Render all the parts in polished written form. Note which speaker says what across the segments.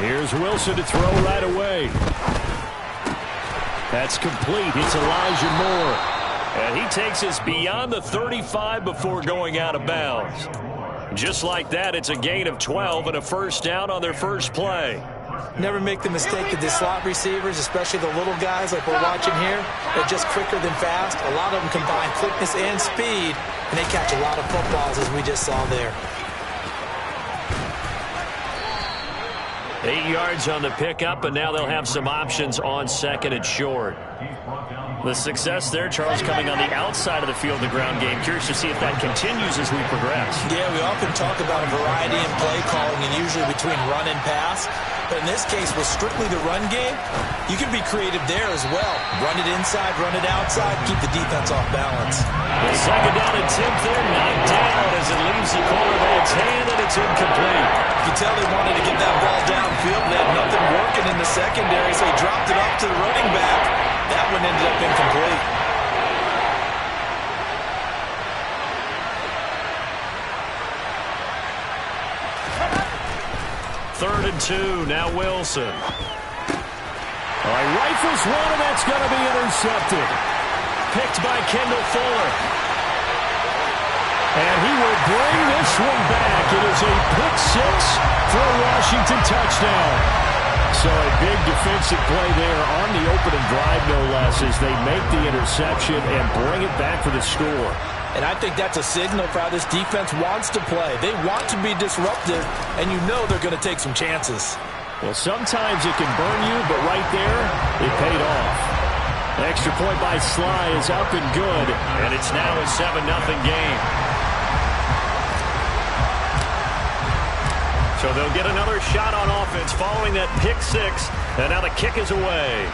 Speaker 1: Here's Wilson to throw right away. That's complete. It's Elijah Moore. And he takes us beyond the 35 before going out of bounds. Just like that, it's a gain of 12 and a first down on their first play.
Speaker 2: Never make the mistake that the slot receivers, especially the little guys like we're watching here, they're just quicker than fast. A lot of them combine quickness and speed, and they catch a lot of footballs, as we just saw there.
Speaker 1: 8 yards on the pickup, and now they'll have some options on second and short. The success there, Charles, coming on the outside of the field, the ground game. Curious to see if that continues as we progress.
Speaker 2: Yeah, we often talk about a variety in play calling, and usually between run and pass. But in this case, with strictly the run game, you can be creative there as well. Run it inside, run it outside, keep the defense off balance.
Speaker 1: The second down attempt there, knocked down as it leaves the quarterback's hand, and it's incomplete.
Speaker 2: You can tell they wanted to get that ball downfield. They had nothing working in the secondary, so he dropped it off to the running back. That one ended up incomplete.
Speaker 1: Third and 2, now Wilson. All right, rifles one, and that's going to be intercepted. Picked by Kendall Fuller. And he will bring this one back. It is a pick six for a Washington touchdown. So a big defensive play there on the opening drive, no less, as they make the interception and bring it back for the score.
Speaker 2: And I think that's a signal for how this defense wants to play. They want to be disruptive, and you know they're going to take some chances.
Speaker 1: Well, sometimes it can burn you, but right there, it paid off. Extra point by Sly is up and good, and it's now a 7-0 game. So they'll get another shot on offense following that pick six, and now the kick is away.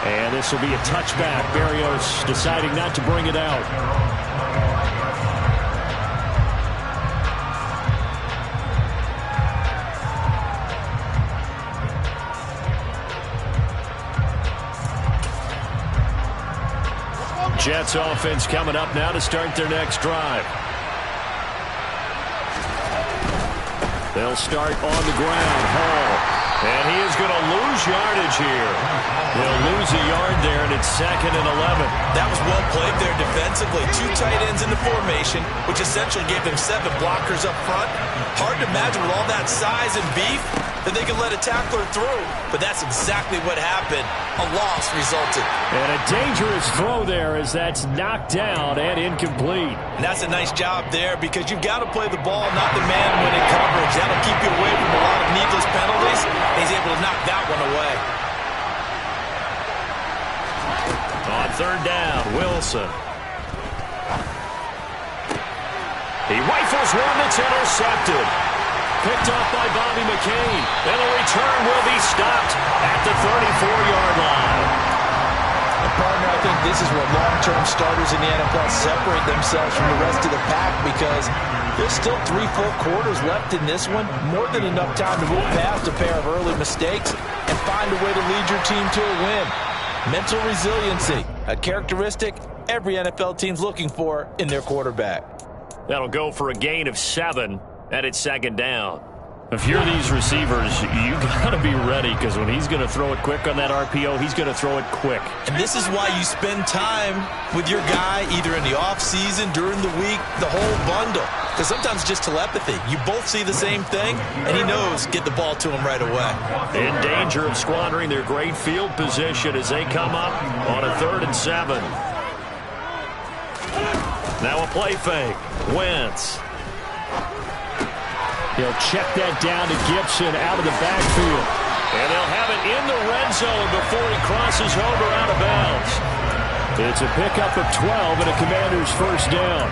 Speaker 1: And this will be a touchback. Berrios deciding not to bring it out. Jets offense coming up now to start their next drive. They'll start on the ground. Hall. And he is going to lose yardage here. He'll lose a yard there, and it's 2nd and 11.
Speaker 2: That was well played there defensively. 2 tight ends in the formation, which essentially gave them 7 blockers up front. Hard to imagine with all that size and beef that they could let a tackler through. But that's exactly what happened. A loss resulted.
Speaker 1: And a dangerous throw there as that's knocked down and incomplete.
Speaker 2: And that's a nice job there because you've got to play the ball, not the man-winning coverage. That'll keep you away from a lot of needless penalties. He's able to knock that one away.
Speaker 1: On third down, Wilson. He rifles one that's intercepted. Picked up by Bobby McCain. And the return will be stopped at the 34-yard line.
Speaker 2: And partner, I think this is where long-term starters in the NFL separate themselves from the rest of the pack because there's still 3 full quarters left in this one. More than enough time to move past a pair of early mistakes and find a way to lead your team to a win. Mental resiliency, a characteristic every NFL team's looking for in their quarterback.
Speaker 1: That'll go for a gain of 7, and it's 2nd down. If you're these receivers, you got to be ready because when he's going to throw it quick on that RPO, he's going to throw it quick.
Speaker 2: And this is why you spend time with your guy either in the offseason, during the week, the whole bundle. Because sometimes just telepathy. You both see the same thing, and he knows get the ball to him right away.
Speaker 1: In danger of squandering their great field position as they come up on a 3rd and 7. Now a play fake. Wentz. He'll check that down to Gibson out of the backfield. And they'll have it in the red zone before he crosses over out of bounds. It's a pickup of 12 and a Commander's first down.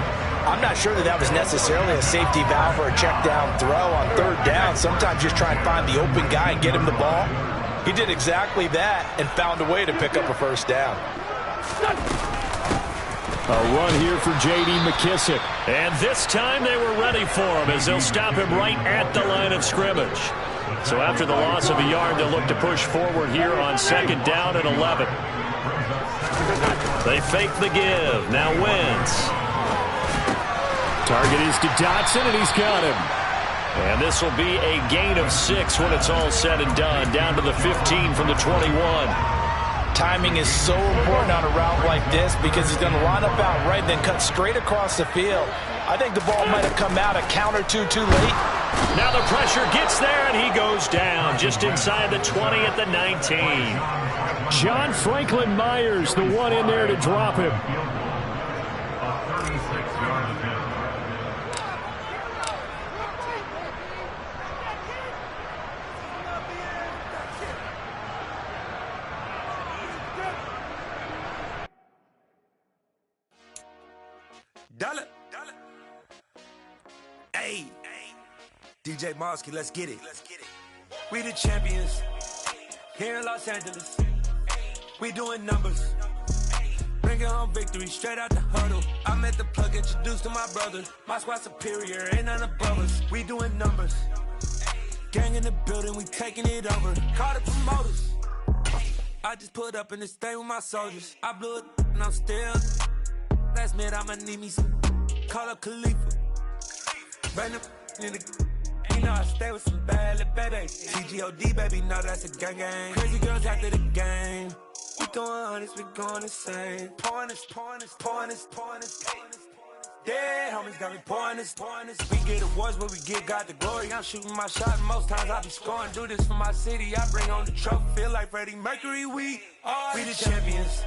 Speaker 2: I'm not sure that was necessarily a safety valve or a check down throw on 3rd down. Sometimes just try and find the open guy and get him the ball. He did exactly that and found a way to pick up a first down.
Speaker 1: A run here for J.D. McKissick. And this time they were ready for him as they'll stop him right at the line of scrimmage. So after the loss of a yard, they'll look to push forward here on 2nd down and 11. They fake the give. Now Wentz. Target is to Dotson, and he's got him. And this will be a gain of 6 when it's all said and done. Down to the 15 from the 21.
Speaker 2: Timing is so important on a route like this because he's going to line up out right and then cut straight across the field. I think the ball might have come out a count or two too late.
Speaker 1: Now the pressure gets there, and he goes down just inside the 20 at the 19. John Franklin Myers, the one in there to drop him.
Speaker 3: Dollar. Hey, DJ Mosky, let's get it. We the champions here in Los Angeles. We doing numbers. Bringing home victory straight out the huddle. I'm at the plug, introduced to my brother. My squad superior, ain't none above us. We doing numbers. Gang in the building, we taking it over. Call the promoters. I just put up in this thing with my soldiers. I blew it and I'm still. Last minute, I'ma need me some. Call up Khalifa. Random in the. You know I stay with some bad little baby. CGOD, baby, no, that's a gang gang. Crazy girls after the game. We going honest, we going insane. Pouring this. Dead homies got me pouring this. We get awards, but we get God the glory. I'm shooting my shot, and most times I be scoring. Do this for my city, I bring on the trophy. Feel like Freddie Mercury, we the champions.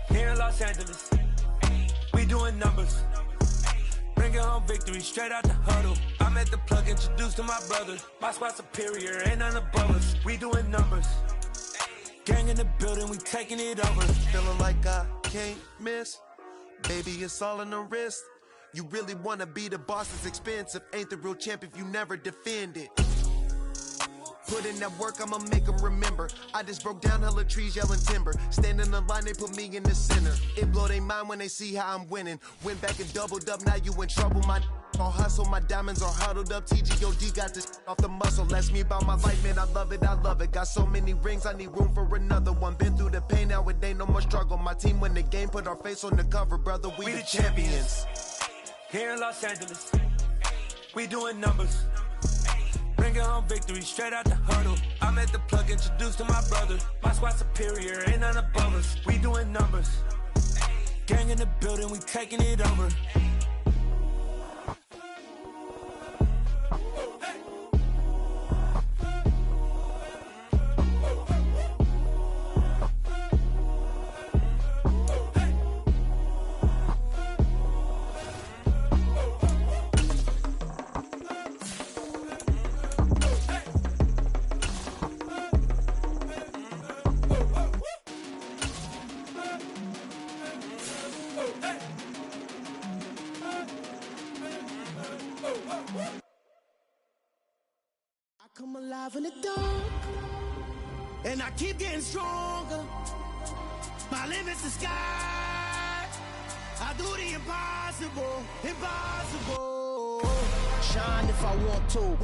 Speaker 3: Here in Los Angeles. We doing numbers. Bringing home victory straight out the huddle. I'm at the plug, introduced to my brother. My squad superior, ain't none above us. We doing numbers. Gang in the building, we taking it over.
Speaker 4: Feeling like I can't miss. Baby, it's all in the wrist. You really wanna be the boss, it's expensive. Ain't the real champ if you never defend it. Put in that work, I'ma make them remember. I just broke down hella trees, yelling timber. Stand in the line, they put me in the center. It blow their mind when they see how I'm winning. Went back and doubled up, now you in trouble. My all hustle, my diamonds are huddled up. TGOD got this off the muscle. Ask me about my life, man, I love it. Got so many rings, I need room for another one. Been through the pain, now it ain't no more struggle. My team win the game, put our face on the cover, brother. We the champions.
Speaker 3: Here in Los Angeles, we doing numbers. Bringing home victory straight out the huddle. I'm at the plug, introduced to my brother. My squad superior, ain't none above us. We doing numbers. Gang in the building, we taking it over.
Speaker 5: Come alive in the dark, and I keep getting stronger. My limit's the sky. I do the impossible. Shine if I want to.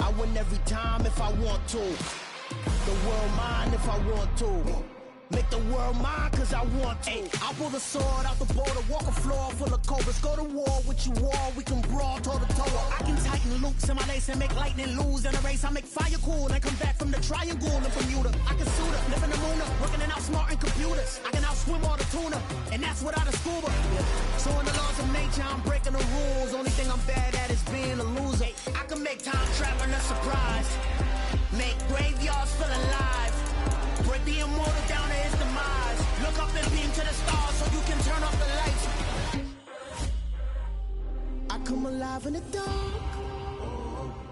Speaker 5: I win every time if I want to. The world mine if I want to. Make the world mine cause I want to. I pull the sword out the border, walk a floor full of cobras. Go to war with you all, we can brawl toe to toe. I can tighten loops in my lace and make lightning lose in a race. I make fire cool and come back from the triangle and Bermuda. I can suit up, live in the moon up, working and outsmarting computers. I can outswim all the tuna, and that's without a scuba. So in the laws of nature, I'm breaking the rules. Only thing I'm bad at is being a loser. I can make time traveling a surprise. Make graveyards feel alive. Break the immortal down to his demise. Look up and beam to the stars so you can turn off the lights. I come alive in the dark,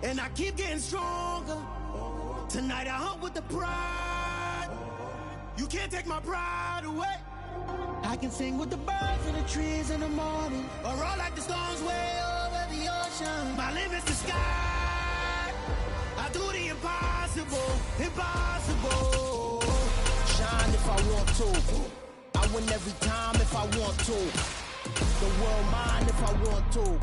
Speaker 5: and I keep getting stronger. Tonight I hunt with the pride. You can't take my pride away. I can sing with the birds and the trees in the morning, or roll like the storms way over the ocean. My limit's the sky. I do the impossible. Shine if I want to. I win every time if I want to. The world mine if I want to.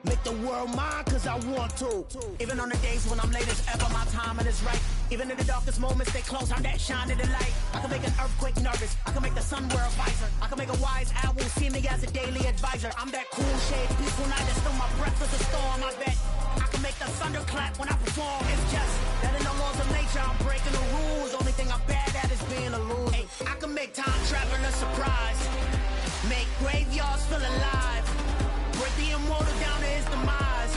Speaker 5: Make the world mine cause I want to. Even on the days when I'm late as ever, my timing is right. Even in the darkest moments, stay close, I'm that shine of the light. I can make an earthquake nervous, I can make the sun wear a visor. I can make a wise owl see me as a daily advisor. I'm that cool shade, peaceful night, that's still my breath is a storm, I bet. I can make the perform. It's just that in the laws of nature, I'm breaking the rules. Only thing I'm bad at is being a loser. Hey, I can make time travel a surprise. Make graveyards feel alive. Break the immortal down to his demise.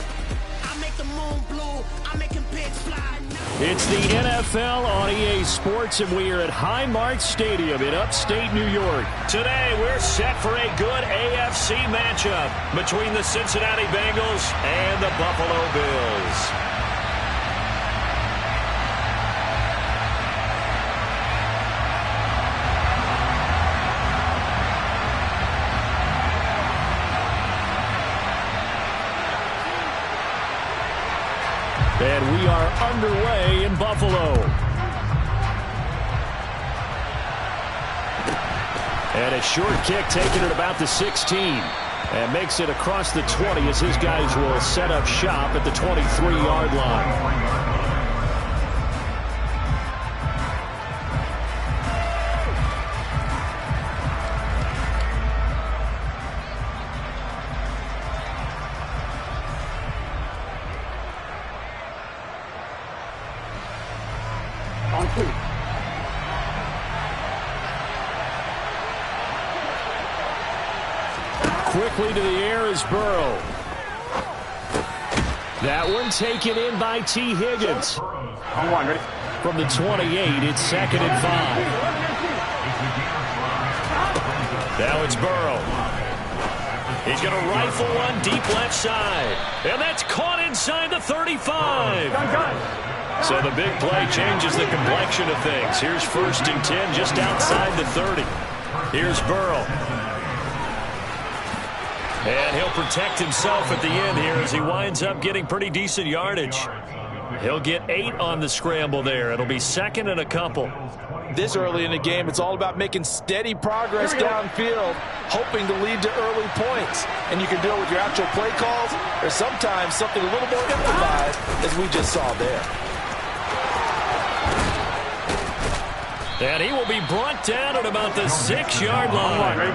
Speaker 5: I make the moon blue. I'm making pigs fly.
Speaker 1: It's the NFL on EA Sports, and we are at Highmark Stadium in upstate New York. Today, we're set for a good AFC matchup between the Cincinnati Bengals and the Buffalo Bills. And we are underway in Buffalo. And a short kick taken at about the 16. And makes it across the 20 as his guys will set up shop at the 23-yard line. Quickly to the air is Burrow. That one taken in by T. Higgins.
Speaker 6: Ready?
Speaker 1: From the 28, it's 2nd and 5. Now it's Burrow. He's going to rifle one deep left side. And that's caught inside the 35. So the big play changes the complexion of things. Here's 1st and 10 just outside the 30. Here's Burrow. And he'll protect himself at the end here as he winds up getting pretty decent yardage. He'll get 8 on the scramble there. It'll be 2nd and a couple.
Speaker 2: This early in the game, it's all about making steady progress downfield, hoping to lead to early points. And you can do it with your actual play calls or sometimes something a little more improvised, as we just saw there.
Speaker 1: And he will be brought down at about the 6-yard line.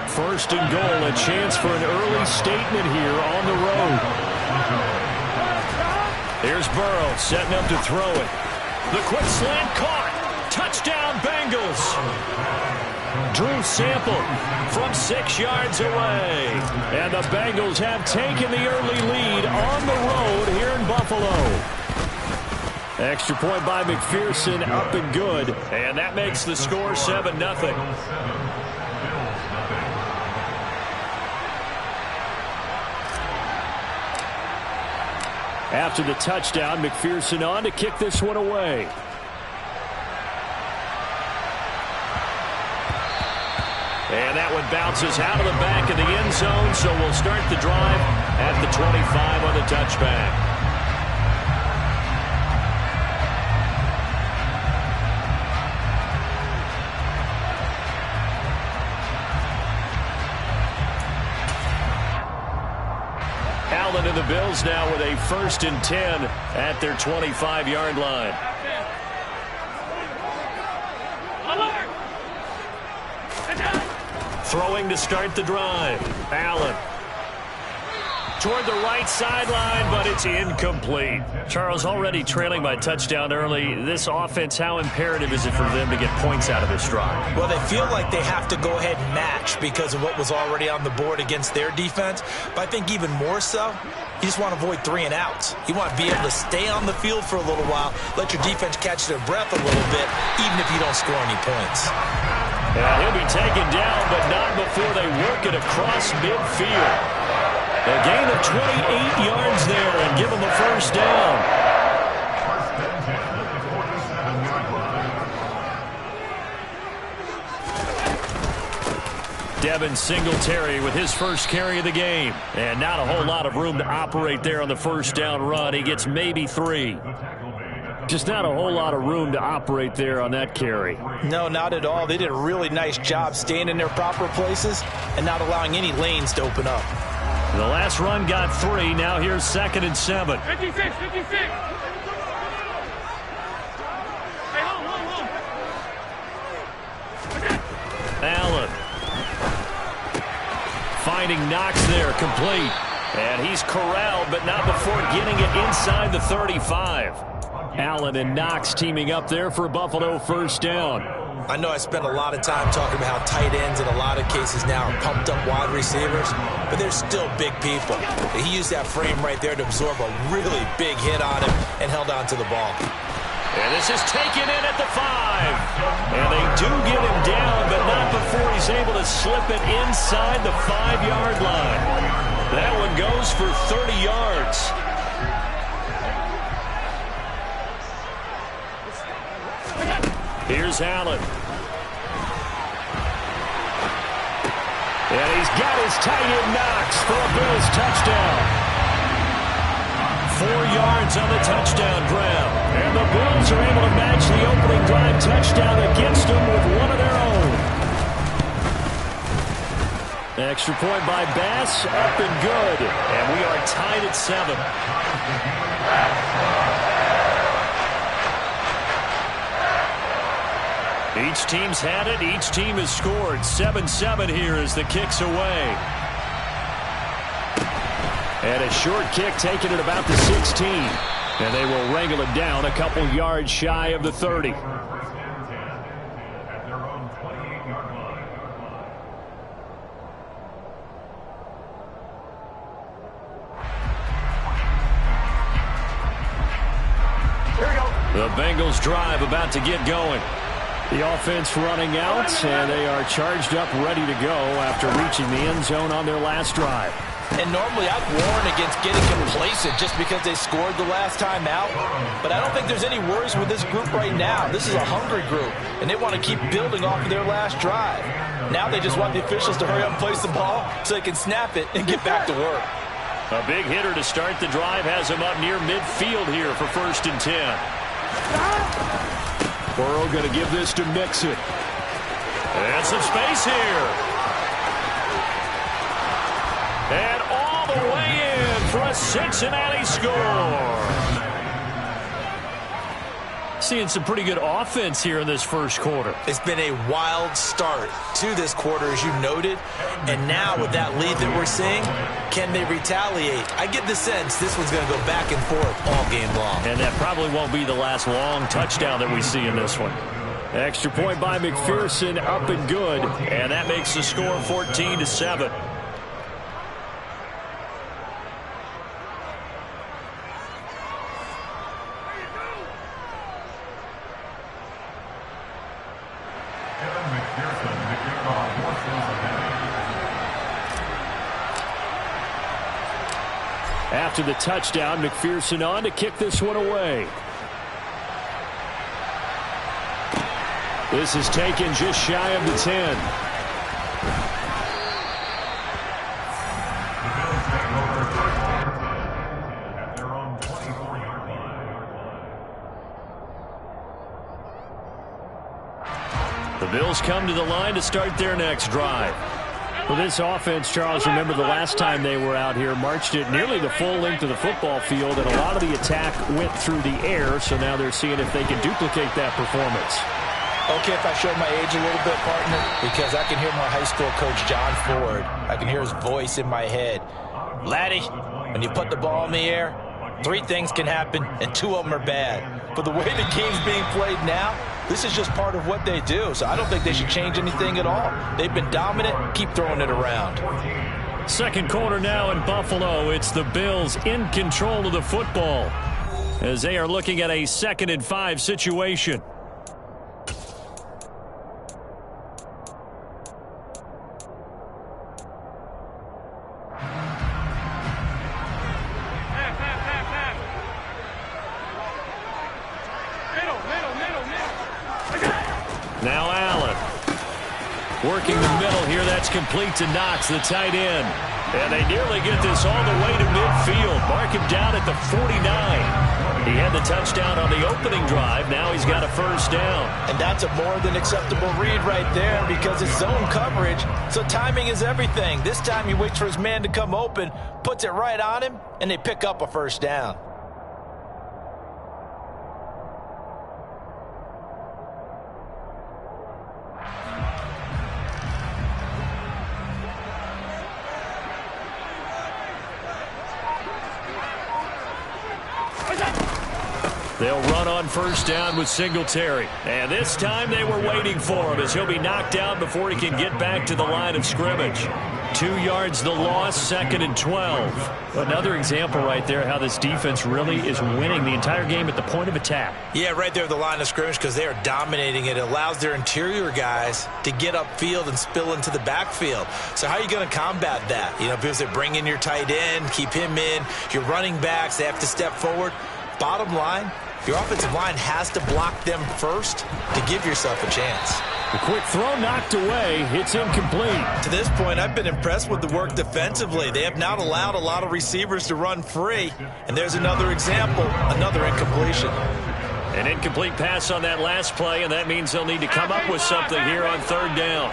Speaker 1: 1st and goal, a chance for an early statement here on the road. Here's Burrow setting up to throw it. The quick slant caught. Touchdown Bengals. Drew Sample from 6 yards away. And the Bengals have taken the early lead on the road here in Buffalo. Extra point by McPherson, up and good. And that makes the score 7-0. After the touchdown, McPherson on to kick this one away. And that one bounces out of the back of the end zone, so we'll start the drive at the 25 on the touchback. Allen and the Bills now with a 1st and 10 at their 25-yard line. Throwing to start the drive. Allen toward the right sideline, but it's incomplete. Charles, already trailing by touchdown early. This offense, how imperative is it for them to get points out of this drive?
Speaker 2: Well, they feel like they have to go ahead and match because of what was already on the board against their defense. But I think even more so, you just want to avoid 3 and outs. You want to be able to stay on the field for a little while, let your defense catch their breath a little bit, even if you don't score any points.
Speaker 1: Yeah, he'll be taken down, but not before they work it across midfield. A gain of 28 yards there and give them a 1st down. Devin Singletary with his first carry of the game. And not a whole lot of room to operate there on the 1st down run. He gets maybe 3. Just not a whole lot of room to operate there on that carry.
Speaker 2: No, not at all. They did a really nice job staying in their proper places and not allowing any lanes to open up.
Speaker 1: The last run got 3. Now here's 2nd and 7.
Speaker 6: 56. Hey, hold.
Speaker 1: Allen. Finding Knox there, complete. And he's corralled, but not before getting it inside the 35. Allen and Knox teaming up there for Buffalo first down.
Speaker 2: I know I spent a lot of time talking about how tight ends in a lot of cases now are pumped up wide receivers, but they're still big people. He used that frame right there to absorb a really big hit on him and held on to the ball.
Speaker 1: And this is taken in at the 5. And they do get him down, but not before he's able to slip it inside the 5-yard line. That one goes for 30 yards. Here's Allen. And he's got his tight end Knox for a Bills touchdown. 4 yards on the touchdown grab. And the Bills are able to match the opening drive touchdown against them with one of their own. Extra point by Bass, up and good. And we are tied at 7. Each team's had it. Each team has scored. 7-7 here as the kick's away. And a short kick taken at about the 16. And they will wrangle it down a couple yards shy of the 30. The Bengals drive about to get going. The offense running out, and they are charged up, ready to go after reaching the end zone on their last drive.
Speaker 2: And normally I'd warn against getting complacent just because they scored the last time out. But I don't think there's any worries with this group right now. This is a hungry group, and they want to keep building off of their last drive. Now they just want the officials to hurry up and place the ball so they can snap it and get back to work.
Speaker 1: A big hitter to start the drive has him up near midfield here for 1st and 10. Burrow going to give this to Mixon. And some space here. And all the way in for a Cincinnati score. Seeing some pretty good offense here in this first quarter.
Speaker 2: It's been a wild start to this quarter, as you noted. And now with that lead that we're seeing, can they retaliate? I get the sense this one's going to go back and forth all game long.
Speaker 1: And that probably won't be the last long touchdown that we see in this one. Extra point by McPherson, up and good. And that makes the score 14-7. After the touchdown, McPherson on to kick this one away. This is taken just shy of the 10. The Bills come to the line to start their next drive. For this offense, Charles, remember the last time they were out here, marched it nearly the full length of the football field, and a lot of the attack went through the air, so now they're seeing if they can duplicate that performance.
Speaker 2: Okay, if I show my age a little bit, partner, because I can hear my high school coach, John Ford. I can hear his voice in my head. Laddie, when you put the ball in the air, 3 things can happen, and 2 of them are bad. But the way the game's being played now, this is just part of what they do, so I don't think they should change anything at all. They've been dominant. Keep throwing it around.
Speaker 1: Second quarter now in Buffalo. It's the Bills in control of the football as they are looking at a 2nd and 5 situation. Now Allen. Working the middle here. That's complete to Knox, the tight end. And they nearly get this all the way to midfield. Mark him down at the 49. He had the touchdown on the opening drive. Now he's got a first down.
Speaker 2: And that's a more than acceptable read right there because it's zone coverage. So timing is everything. This time he waits for his man to come open, puts it right on him, and they pick up a first down.
Speaker 1: They'll run on first down with Singletary. And this time they were waiting for him as he'll be knocked down before he can get back to the line of scrimmage. 2 yards the loss, 2nd and 12. Another example right there how this defense really is winning the entire game at the point of attack.
Speaker 2: Yeah, right there at the line of scrimmage because they are dominating it. It allows their interior guys to get upfield and spill into the backfield. So how are you going to combat that? You know, because they bring in your tight end, keep him in. Your running backs, they have to step forward. Bottom line, your offensive line has to block them first to give yourself a chance.
Speaker 1: The quick throw knocked away. It's incomplete.
Speaker 2: To this point, I've been impressed with the work defensively. They have not allowed a lot of receivers to run free. And there's another example, another incompletion.
Speaker 1: An incomplete pass on that last play, and that means they'll need to come up with something here on 3rd down.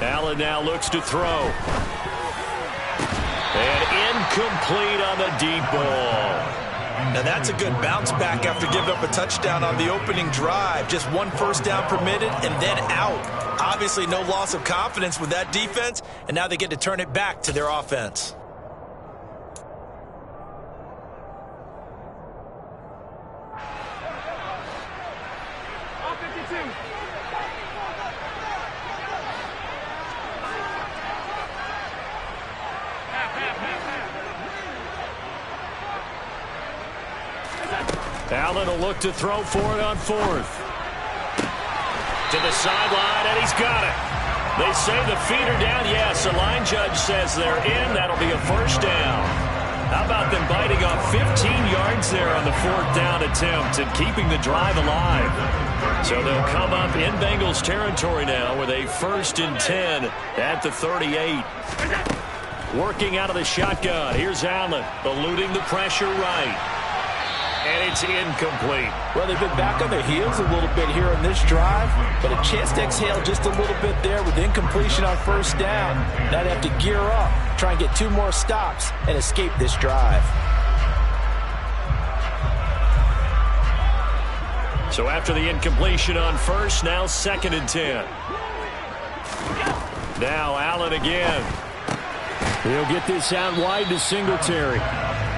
Speaker 1: Allen now looks to throw. And incomplete on the deep ball.
Speaker 2: Now that's a good bounce back after giving up a touchdown on the opening drive. Just 1 first down permitted and then out. Obviously no loss of confidence with that defense, and now they get to turn it back to their offense.
Speaker 1: Allen will look to throw for it on 4th. To the sideline, and he's got it. They say the feet are down. Yes, the line judge says they're in. That'll be a first down. How about them biting off 15 yards there on the 4th down attempt and keeping the drive alive? So they'll come up in Bengals territory now with a 1st and 10 at the 38. Working out of the shotgun. Here's Allen, eluding the pressure right. And it's incomplete.
Speaker 2: Well, they've been back on their heels a little bit here on this drive, but a chance to exhale just a little bit there with incompletion on 1st down. Now they have to gear up, try and get 2 more stops, and escape this drive.
Speaker 1: So after the incompletion on 1st, now 2nd and 10. Now Allen again. He'll get this out wide to Singletary.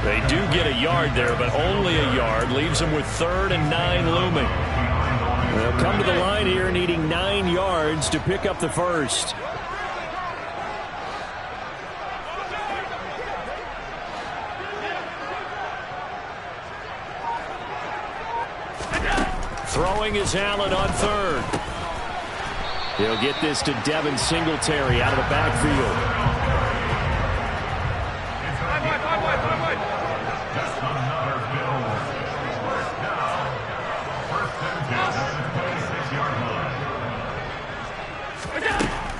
Speaker 1: They do get a yard there, but only a yard. Leaves them with 3rd and 9 looming. They'll come to the line here needing 9 yards to pick up the 1st. Throwing is Allen on 3rd. He'll get this to Devin Singletary out of the backfield.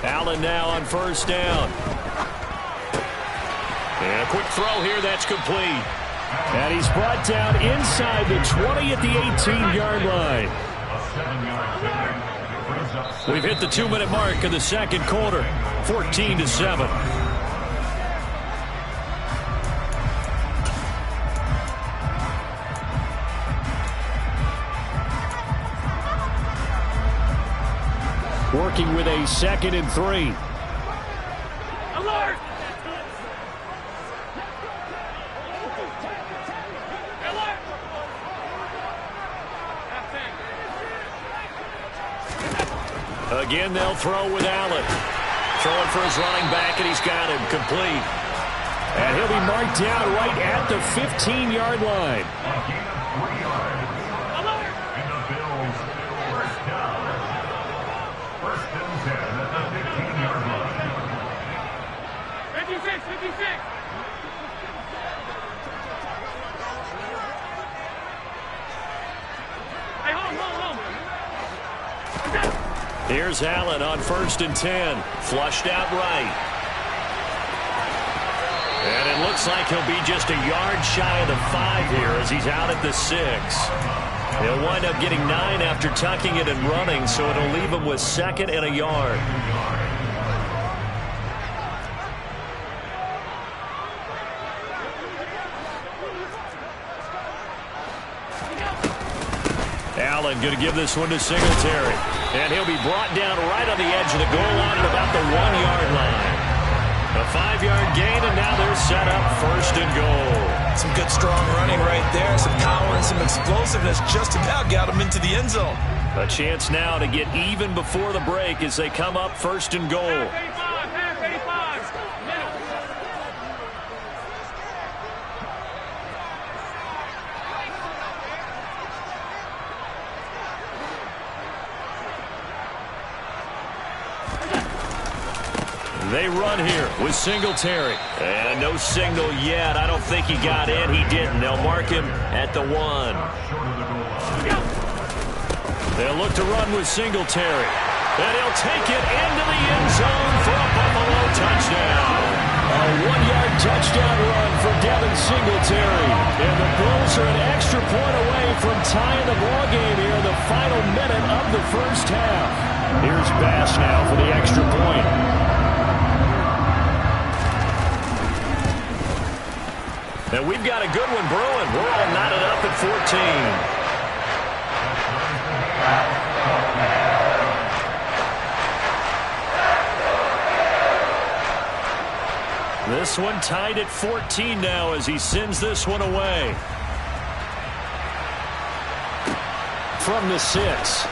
Speaker 1: Allen now on 1st down. And a quick throw here, that's complete. And he's brought down inside the 20 at the 18-yard line. We've hit the 2-minute mark of the 2nd quarter, 14-7. Working with a 2nd and 3.
Speaker 6: Alert!
Speaker 1: Again, they'll throw with Allen. Throwing for his running back, and he's got him complete. And he'll be marked down right at the 15-yard line. Here's Allen on 1st and 10. Flushed out right. And it looks like he'll be just a yard shy of the 5 here as he's out at the 6. He'll wind up getting 9 after tucking it and running, so it'll leave him with 2nd and a yard. Allen going to give this one to Singletary. And he'll be brought down right on the edge of the goal line at about the 1-yard line. A 5-yard gain, and now they're set up 1st and goal.
Speaker 2: some good, strong running right there. Some power and some explosiveness just about got him into the end zone.
Speaker 1: A chance now to get even before the break as they come up first and goal. They run here with Singletary. And no signal yet. I don't think he got in. He didn't. They'll mark him at the 1. They'll look to run with Singletary. And he'll take it into the end zone for a Buffalo touchdown. A 1-yard touchdown run for Devin Singletary. And the Bills are an extra point away from tying the ball game here in the final minute of the first half. Here's Bass now for the extra point. And we've got a good one brewing. We're all knotted up at 14. This one tied at 14 now as he sends this one away. From the 6.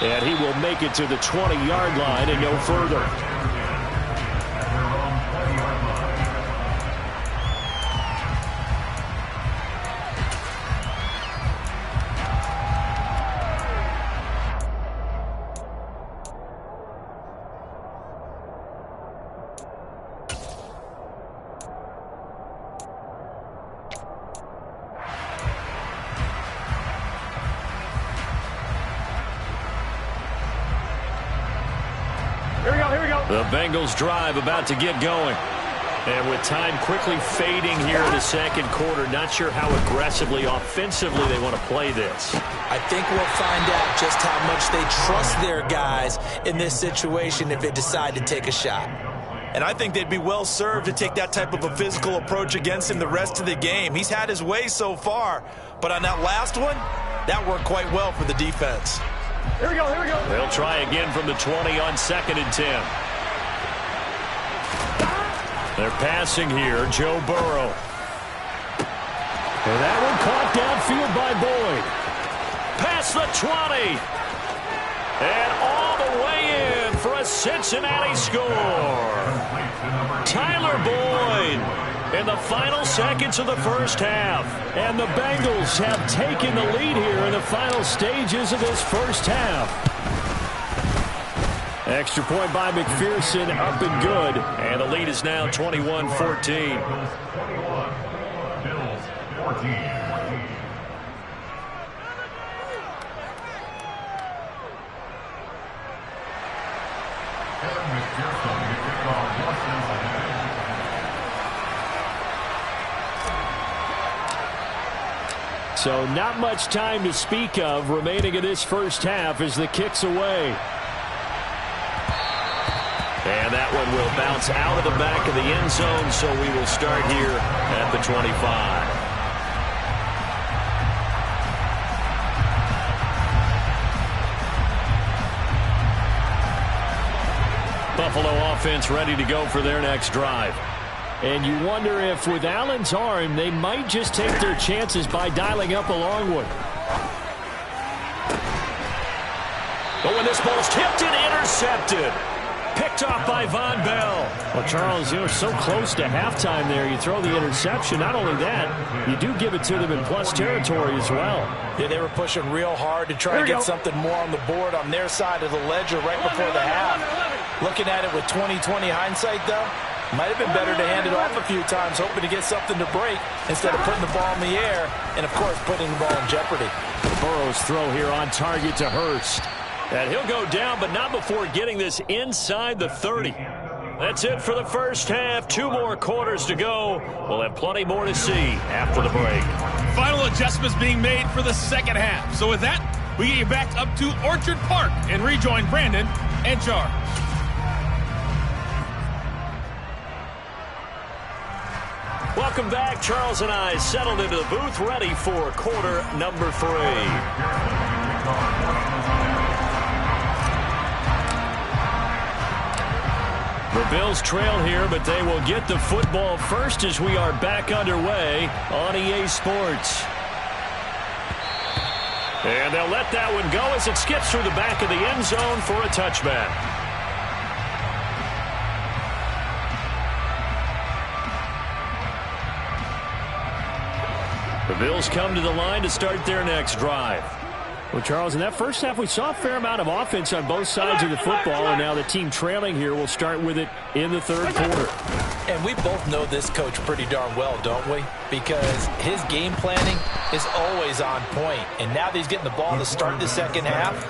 Speaker 1: And he will make it to the 20-yard line and no further. The Bengals drive about to get going. And with time quickly fading here in the second quarter, not sure how aggressively, offensively they want to play this.
Speaker 2: I think we'll find out just how much they trust their guys in this situation if they decide to take a shot. And I think they'd be well served to take that type of a physical approach against him the rest of the game. He's had his way so far, but on that last one, that worked quite well for the defense.
Speaker 1: Here we go. They'll try again from the 20 on 2nd and 10. They're passing here, Joe Burrow. And that one caught downfield by Boyd. Past the 20. And all the way in for a Cincinnati score. Tyler Boyd in the final seconds of the first half. And the Bengals have taken the lead here in the final stages of this first half. Extra point by McPherson, up and good. And the lead is now 21-14.
Speaker 6: Bills 14.
Speaker 1: So not much time to speak of remaining in this first half as the kick's away. And that one will bounce out of the back of the end zone, so we will start here at the 25. Buffalo offense ready to go for their next drive. And you wonder if with Allen's arm, they might just take their chances by dialing up a long one. But when this ball's tipped and intercepted. Picked off by Von Bell. Well, Charles, you're so close to halftime there. You throw the interception. Not only that, you do give it to them in plus territory as well.
Speaker 2: Yeah, they were pushing real hard to try and get something more on the board on their side of the ledger right before the half. Looking at it with 20/20 hindsight, though, might have been better to hand it off a few times, hoping to get something to break instead of putting the ball in the air and, of course, putting the ball in jeopardy.
Speaker 1: Burrow's throw here on target to Hurst. And he'll go down, but not before getting this inside the 30. That's it for the first half. 2 more quarters to go. We'll have plenty more to see after the break.
Speaker 7: Final adjustments being made for the second half. So with that, we get you back up to Orchard Park and rejoin Brandon and Charles.
Speaker 1: Welcome back. Charles and I settled into the booth, ready for quarter number 3. The Bills trail here, but they will get the football first as we are back underway on EA Sports. And they'll let that one go as it skips through the back of the end zone for a touchback. The Bills come to the line to start their next drive. Well, Charles, in that first half, we saw a fair amount of offense on both sides of the football, and now the team trailing here will start with it in the third quarter.
Speaker 2: And we both know this coach pretty darn well, don't we? Because his game planning is always on point. And now that he's getting the ball to start the second half,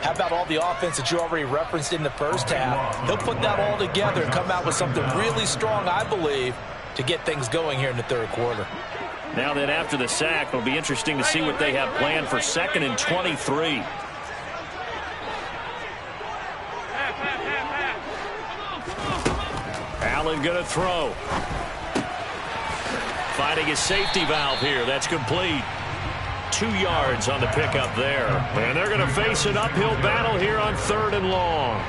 Speaker 2: how about all the offense that you already referenced in the first half? He'll put that all together and come out with something really strong, I believe, to get things going here in the third quarter.
Speaker 1: Now then, after the sack, it'll be interesting to see what they have planned for 2nd and 23. Allen going to throw. Finding his safety valve here. That's complete. 2 yards on the pickup there. And they're going to face an uphill battle here on 3rd and long.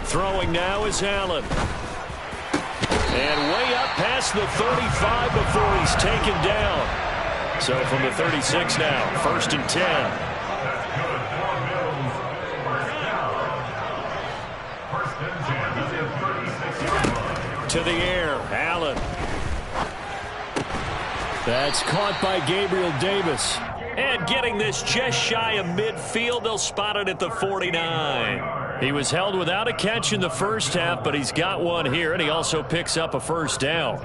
Speaker 1: Throwing now is Allen. And way up past the 35 before he's taken down. So from the 36 now, 1st and 10. To the air, Allen. That's caught by Gabriel Davis. And getting this just shy of midfield, they'll spot it at the 49. He was held without a catch in the first half, but he's got one here, and he also picks up a first down.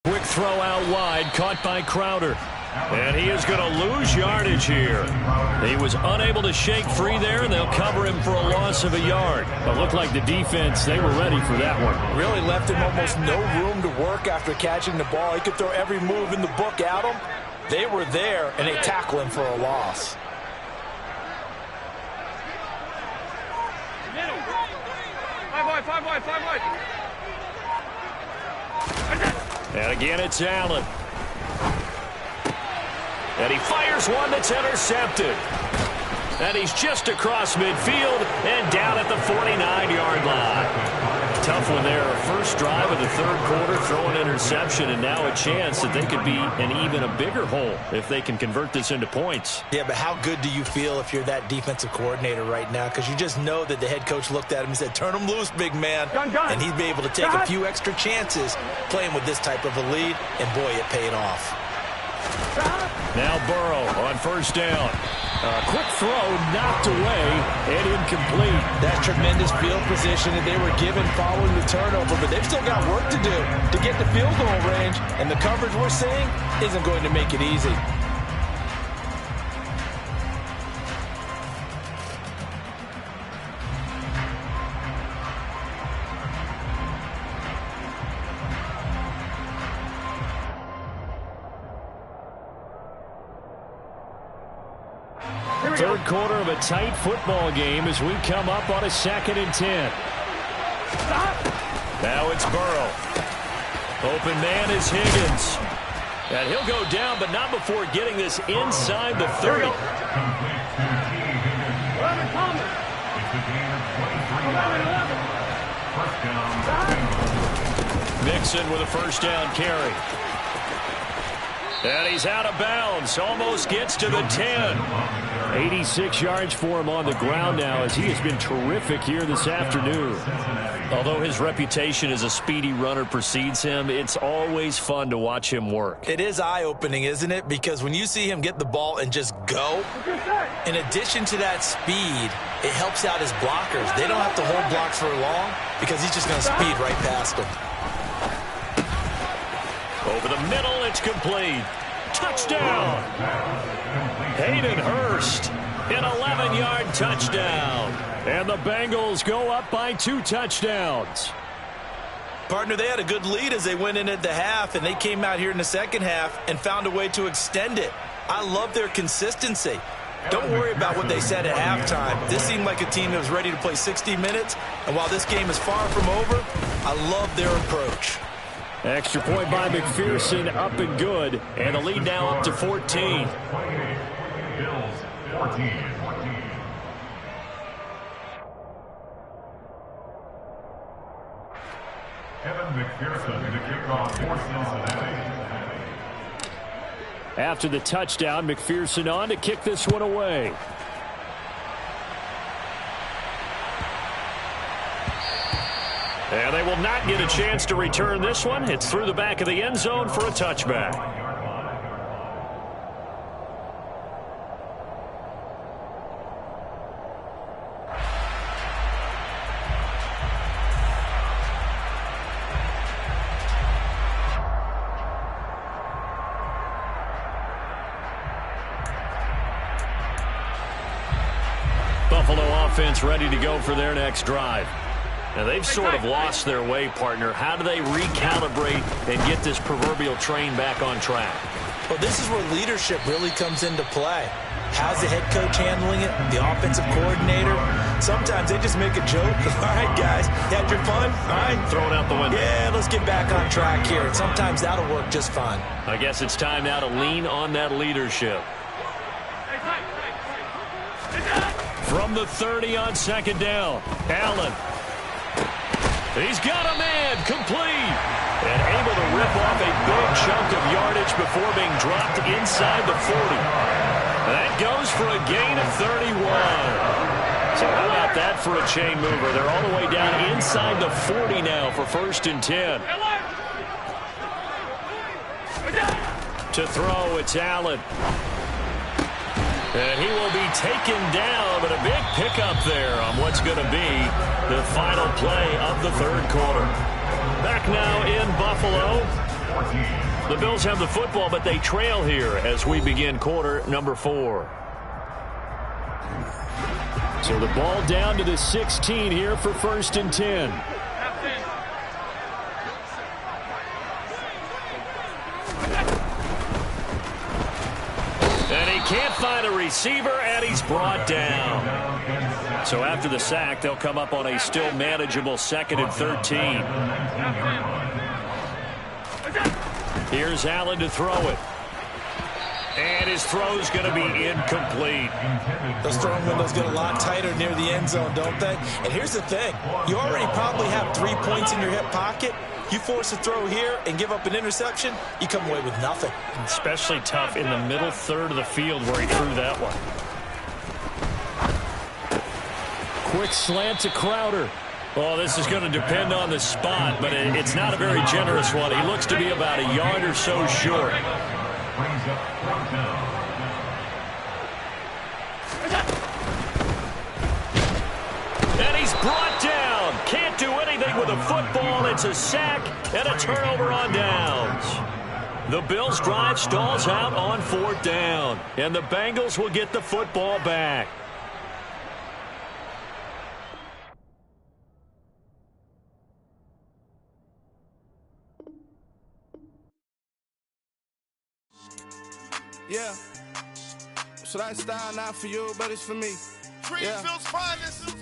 Speaker 1: Quick throw out wide, caught by Crowder. And he is going to lose yardage here. He was unable to shake free there, and they'll cover him for a loss of a yard. But looked like the defense, they were ready for that one.
Speaker 2: Really left him almost no room to work after catching the ball. He could throw every move in the book at him. They were there, and they tackle him for a loss.
Speaker 6: Five wide.
Speaker 1: And again, it's Allen. And he fires one that's intercepted. And he's just across midfield and down at the 49-yard line. Tough one there. First drive of the third quarter, throw an interception, and now a chance that they could be in even a bigger hole if they can convert this into points.
Speaker 2: Yeah, but how good do you feel if you're that defensive coordinator right now? Because you just know that the head coach looked at him and said, turn him loose, big man. And he'd be able to take a few extra chances playing with this type of a lead, and boy, it paid off.
Speaker 1: Now Burrow on first down. A quick throw knocked away and incomplete.
Speaker 2: That's tremendous field position that they were given following the turnover, but they've still got work to do to get the field goal range, and the coverage we're seeing isn't going to make it easy.
Speaker 1: Third quarter of a tight football game as we come up on a 2nd and 10. Now it's Burrow. Open man is Higgins. And he'll go down, but not before getting this inside the 30. Mixon with a first down carry. And he's out of bounds. Almost gets to the 10. 86 yards for him on the ground now as he has been terrific here this afternoon. Although his reputation as a speedy runner precedes him, it's always fun to watch him work.
Speaker 2: It is eye-opening, isn't it? Because when you see him get the ball and just go, in addition to that speed, it helps out his blockers. They don't have to hold blocks for long because he's just going to speed right past them.
Speaker 1: Over the middle, it's complete. Touchdown! Hayden Hurst, an 11-yard touchdown. And the Bengals go up by 2 touchdowns.
Speaker 2: Partner, they had a good lead as they went in at the half, and they came out here in the second half and found a way to extend it. I love their consistency. Don't worry about what they said at halftime. This seemed like a team that was ready to play 60 minutes, and while this game is far from over, I love their approach.
Speaker 1: Extra point by McPherson, up and good, and the lead now up to 14.
Speaker 6: Bills 14. Kevin McPherson to kick off for Cincinnati.
Speaker 1: After the touchdown, McPherson on to kick this one away. And they will not get a chance to return this one. It's through the back of the end zone for a touchback. Buffalo offense ready to go for their next drive. Now, they've sort of lost their way, partner. How do they recalibrate and get this proverbial train back on track?
Speaker 2: Well, this is where leadership really comes into play. How's the head coach handling it? The offensive coordinator? Sometimes they just make a joke. All right, guys, you had your fun? All right.
Speaker 1: Throw it out the window.
Speaker 2: Yeah, let's get back on track here. And sometimes that'll work just fine.
Speaker 1: I guess it's time now to lean on that leadership. From the 30 on second down, Allen. He's got a man, complete, and able to rip off a big chunk of yardage before being dropped inside the 40. That goes for a gain of 31. So how about that for a chain mover? They're all the way down inside the 40 now for 1st and 10. To throw, it's Allen. And he will be taken down, but a big pickup there on what's going to be the final play of the third quarter. Back now in Buffalo. The Bills have the football, but they trail here as we begin quarter number 4. So the ball down to the 16 here for 1st and 10. And he can't find a receiver, and he's brought down. So after the sack, they'll come up on a still manageable 2nd and 13. Here's Allen to throw it. And his throw's going to be incomplete.
Speaker 2: Those throwing windows get a lot tighter near the end zone, don't they? And here's the thing. You already probably have 3 points in your hip pocket. You force a throw here and give up an interception, you come away with nothing.
Speaker 1: Especially tough in the middle third of the field where he threw that one. Quick slant to Crowder. Well, this is going to depend on the spot, but it's not a very generous one. He looks to be about a yard or so short. And he's brought down. Can't do anything with a football. It's a sack and a turnover on downs. The Bills' drive stalls out on 4th down, and the Bengals will get the football back.
Speaker 8: Yeah. So that style not for you, but it's for me.
Speaker 9: Greenfield's finest.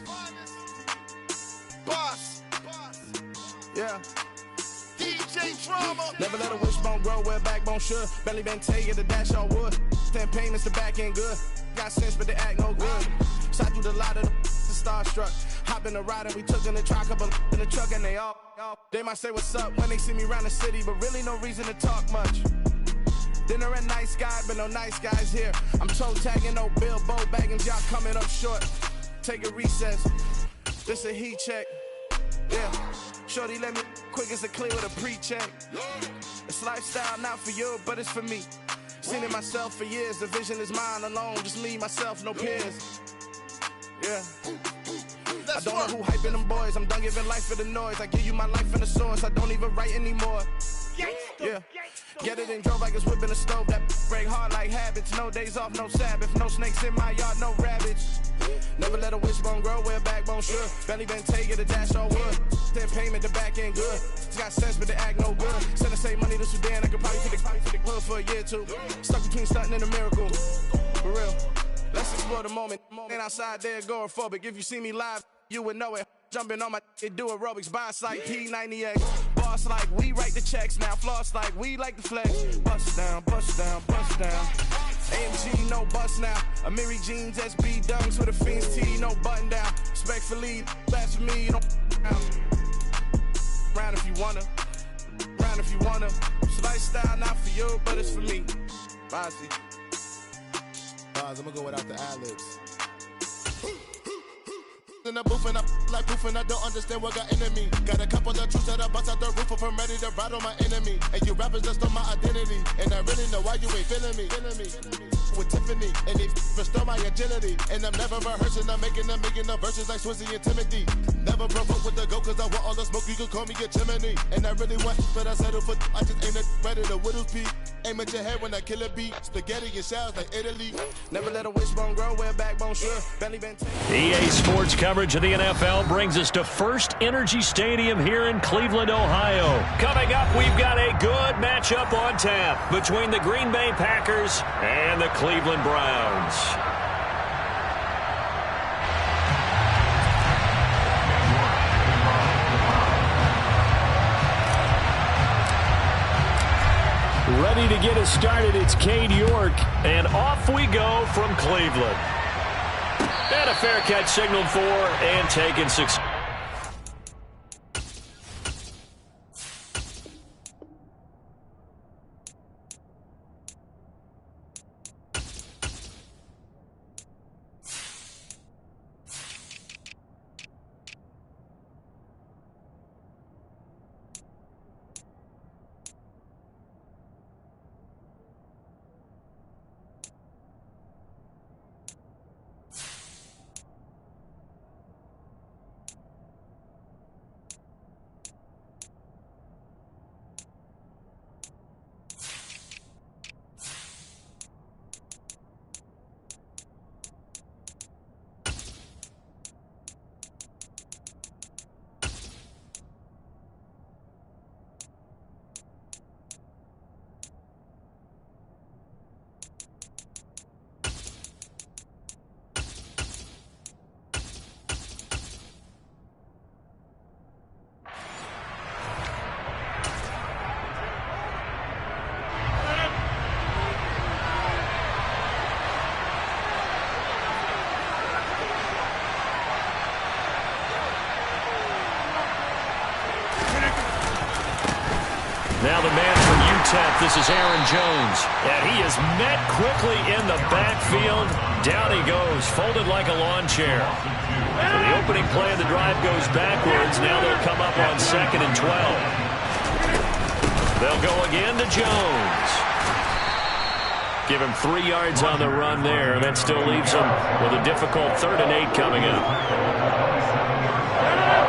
Speaker 9: Boss.
Speaker 8: Yeah.
Speaker 9: DJ Drama.
Speaker 8: Never let a wishbone grow where backbone should. Belly been taking the dash all wood. 10 payments, the back end good. Got sense, but they act no good. Shot through the lot of the starstruck. Hop in the ride and we took in the truck, couple in the truck, and they all. They might say what's up when they see me around the city, but really no reason to talk much. Dinner at nice guy, but no nice guys here. I'm toe tagging, no Bilbo baggins, y'all coming up short. Take a recess. This a heat check. Yeah. Shorty let me quick as a clear with a pre-check. It's lifestyle not for you, but it's for me. Seen it myself for years. The vision is mine alone. Just me, myself, no peers. Yeah. I don't know who hyping them boys. I'm done giving life for the noise. I give you my life in the source. I don't even write anymore. Yeah. Get it and drove like it's whipping a stove. That break hard like habits. No days off, no Sabbath. No snakes in my yard, no rabbits. Never let a wishbone grow where a backbone should. Belly been taking the dash all wood. Then payment, the back end good. It's got sense, but the act no good. Send the same money to Sudan. I could probably take the hood for a year or two. Stuck between stunting and a miracle. For real. Let's explore the moment. Ain't outside there agoraphobic. If you see me live, you would know it. Jumping on my do aerobics, boss like P90X. Boss like we write the checks now. Floss like we like the flex. Bust down, bust down, bust down. AMG, no bust now. Amiri jeans, SB dunks with a Fiends T, no button down. Respectfully, that's for me, you don't round if you wanna. Round if you wanna. It's lifestyle, not for you, but it's for me. Bossy.
Speaker 10: I'm gonna go without the ad-libs. In the booth and I like proof and I don't understand what got into me. Got a couple of truths that I bust out the roof if I'm ready to ride on my enemy. And you rappers just stole my identity. And I really know why you ain't feeling me. With Tiffany and they restore my agility. And I'm never rehearsing, I'm making a million of verses like Swizzy and Timothy. Never broke up with the go cause I want all the smoke, you can call me a chimney. And I really want, but I settle for I just ain't ready to Whittles Peak. Aim at your head when I kill a beat. Spaghetti and shells like Italy.
Speaker 8: Never let a wishbone grow where a backbone should. Belly been
Speaker 1: EA Sports coverage of the NFL brings us to First Energy Stadium here in Cleveland, Ohio. Coming up, we've got a good matchup on tap between the Green Bay Packers and the Cleveland Browns. Ready to get us started, it's Cade York, and off we go from Cleveland. And a fair catch signaled for and taken 6. Now the man from UTEP, this is Aaron Jones. And he is met quickly in the backfield. Down he goes, folded like a lawn chair. So the opening play of the drive goes backwards. Now they'll come up on 2nd and 12. They'll go again to Jones. Give him 3 yards on the run there. That still leaves him with a difficult 3rd and 8 coming up.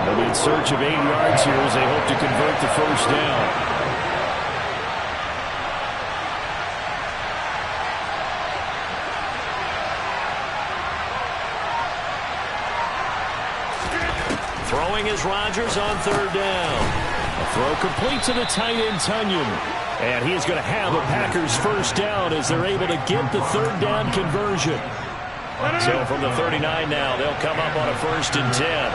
Speaker 1: They'll be in search of 8 yards here as they hope to convert the first down. Throwing is Rodgers on 3rd down. A throw complete to the tight end, Tunyon. And he is going to have a Packers first down as they're able to get the 3rd down conversion. So from the 39 now, they'll come up on a 1st and 10.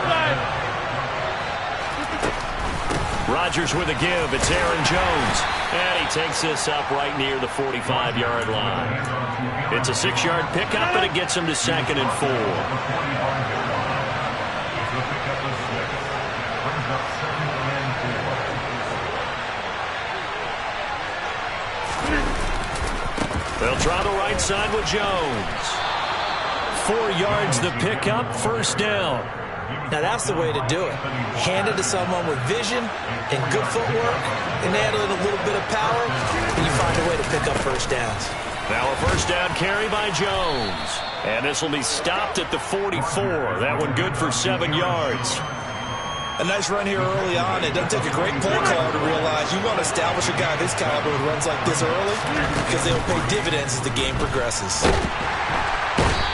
Speaker 1: Rodgers with a give. It's Aaron Jones. And he takes this up right near the 45-yard line. It's a 6-yard pickup, and it gets him to 2nd and 4. They'll try the right side with Jones. 4 yards the pickup, 1st down.
Speaker 2: Now that's the way to do it. Hand it to someone with vision and good footwork, and add in a little bit of power, and you find a way to pick up 1st downs.
Speaker 1: Now a 1st down carry by Jones. And this will be stopped at the 44. That one good for 7 yards.
Speaker 2: A nice run here early on. It doesn't take a great play caller to realize you want to establish a guy of his caliber who runs like this early because they'll pay dividends as the game progresses.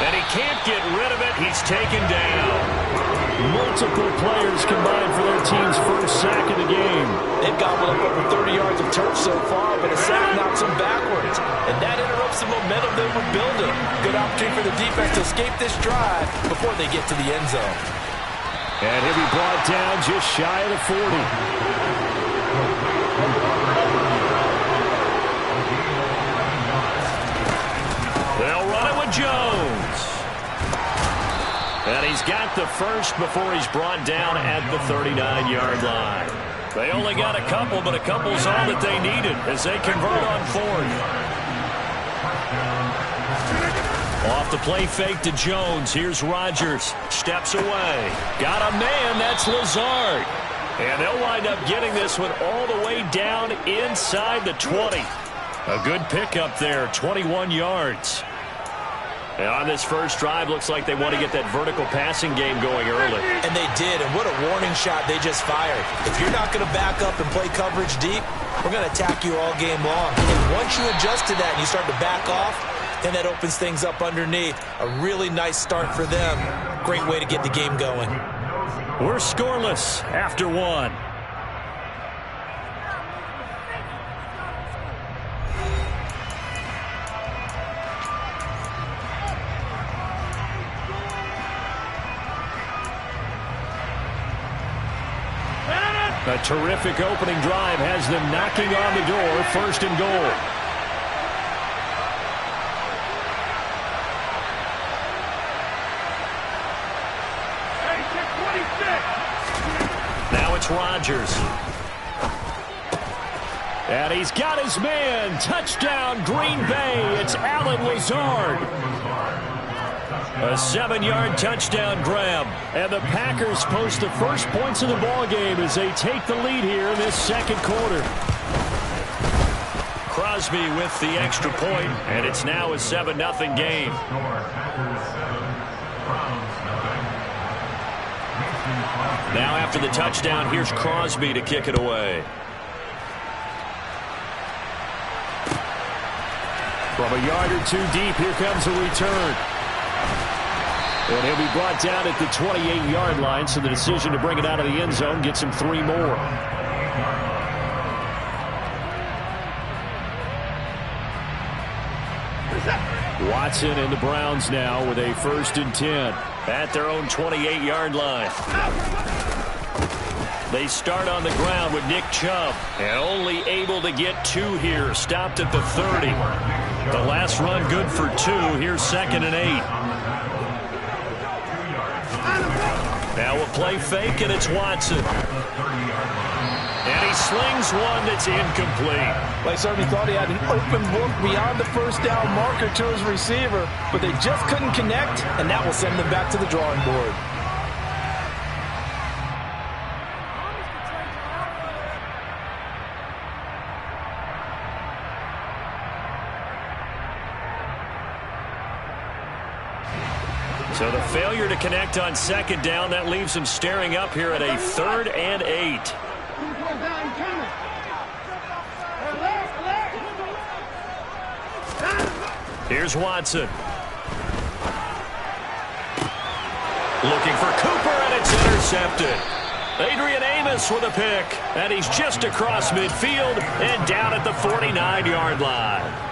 Speaker 1: And he can't get rid of it. He's taken down. Multiple players combined for their team's first sack of the game.
Speaker 2: They've gobbled up over 30 yards of turf so far, but a sack knocks them backwards. And that interrupts the momentum they were building. Good opportunity for the defense to escape this drive before they get to the end zone.
Speaker 1: And he'll be brought down just shy of the 40. They'll run it with Jones. And he's got the first before he's brought down at the 39-yard line. They only got a couple, but a couple's all that they needed as they convert on fourth. Off the play fake to Jones. Here's Rodgers. Steps away. Got a man. That's Lazard. And they'll wind up getting this one all the way down inside the 20. A good pickup there. 21 yards. And on this first drive, looks like they want to get that vertical passing game going early.
Speaker 2: And they did, and what a warning shot they just fired. If you're not going to back up and play coverage deep, we're going to attack you all game long. And once you adjust to that and you start to back off, then that opens things up underneath. A really nice start for them. Great way to get the game going.
Speaker 1: We're scoreless after one. A terrific opening drive has them knocking on the door. First and goal. Now it's Rodgers. And he's got his man. Touchdown, Green Bay. It's Allen Lazard. A 7-yard touchdown grab. And the Packers post the first points of the ball game as they take the lead here in this second quarter. Crosby with the extra point, and it's now a 7-0 game. Now after the touchdown, here's Crosby to kick it away. From a yard or two deep, here comes a return. And he'll be brought down at the 28-yard line, so the decision to bring it out of the end zone gets him 3 more. Watson and the Browns now with a 1st and 10 at their own 28-yard line. They start on the ground with Nick Chubb, and only able to get 2 here. Stopped at the 30. The last run good for 2. Here's 2nd and 8. Now a play fake, and it's Watson. And he slings one that's incomplete.
Speaker 2: Well, he certainly thought he had an open look beyond the first down marker to his receiver, but they just couldn't connect, and that will send them back to the drawing board.
Speaker 1: So the failure to connect on 2nd down, that leaves him staring up here at a 3rd and 8. Here's Watson. Looking for Cooper, and it's intercepted. Adrian Amos with a pick, and he's just across midfield and down at the 49-yard line.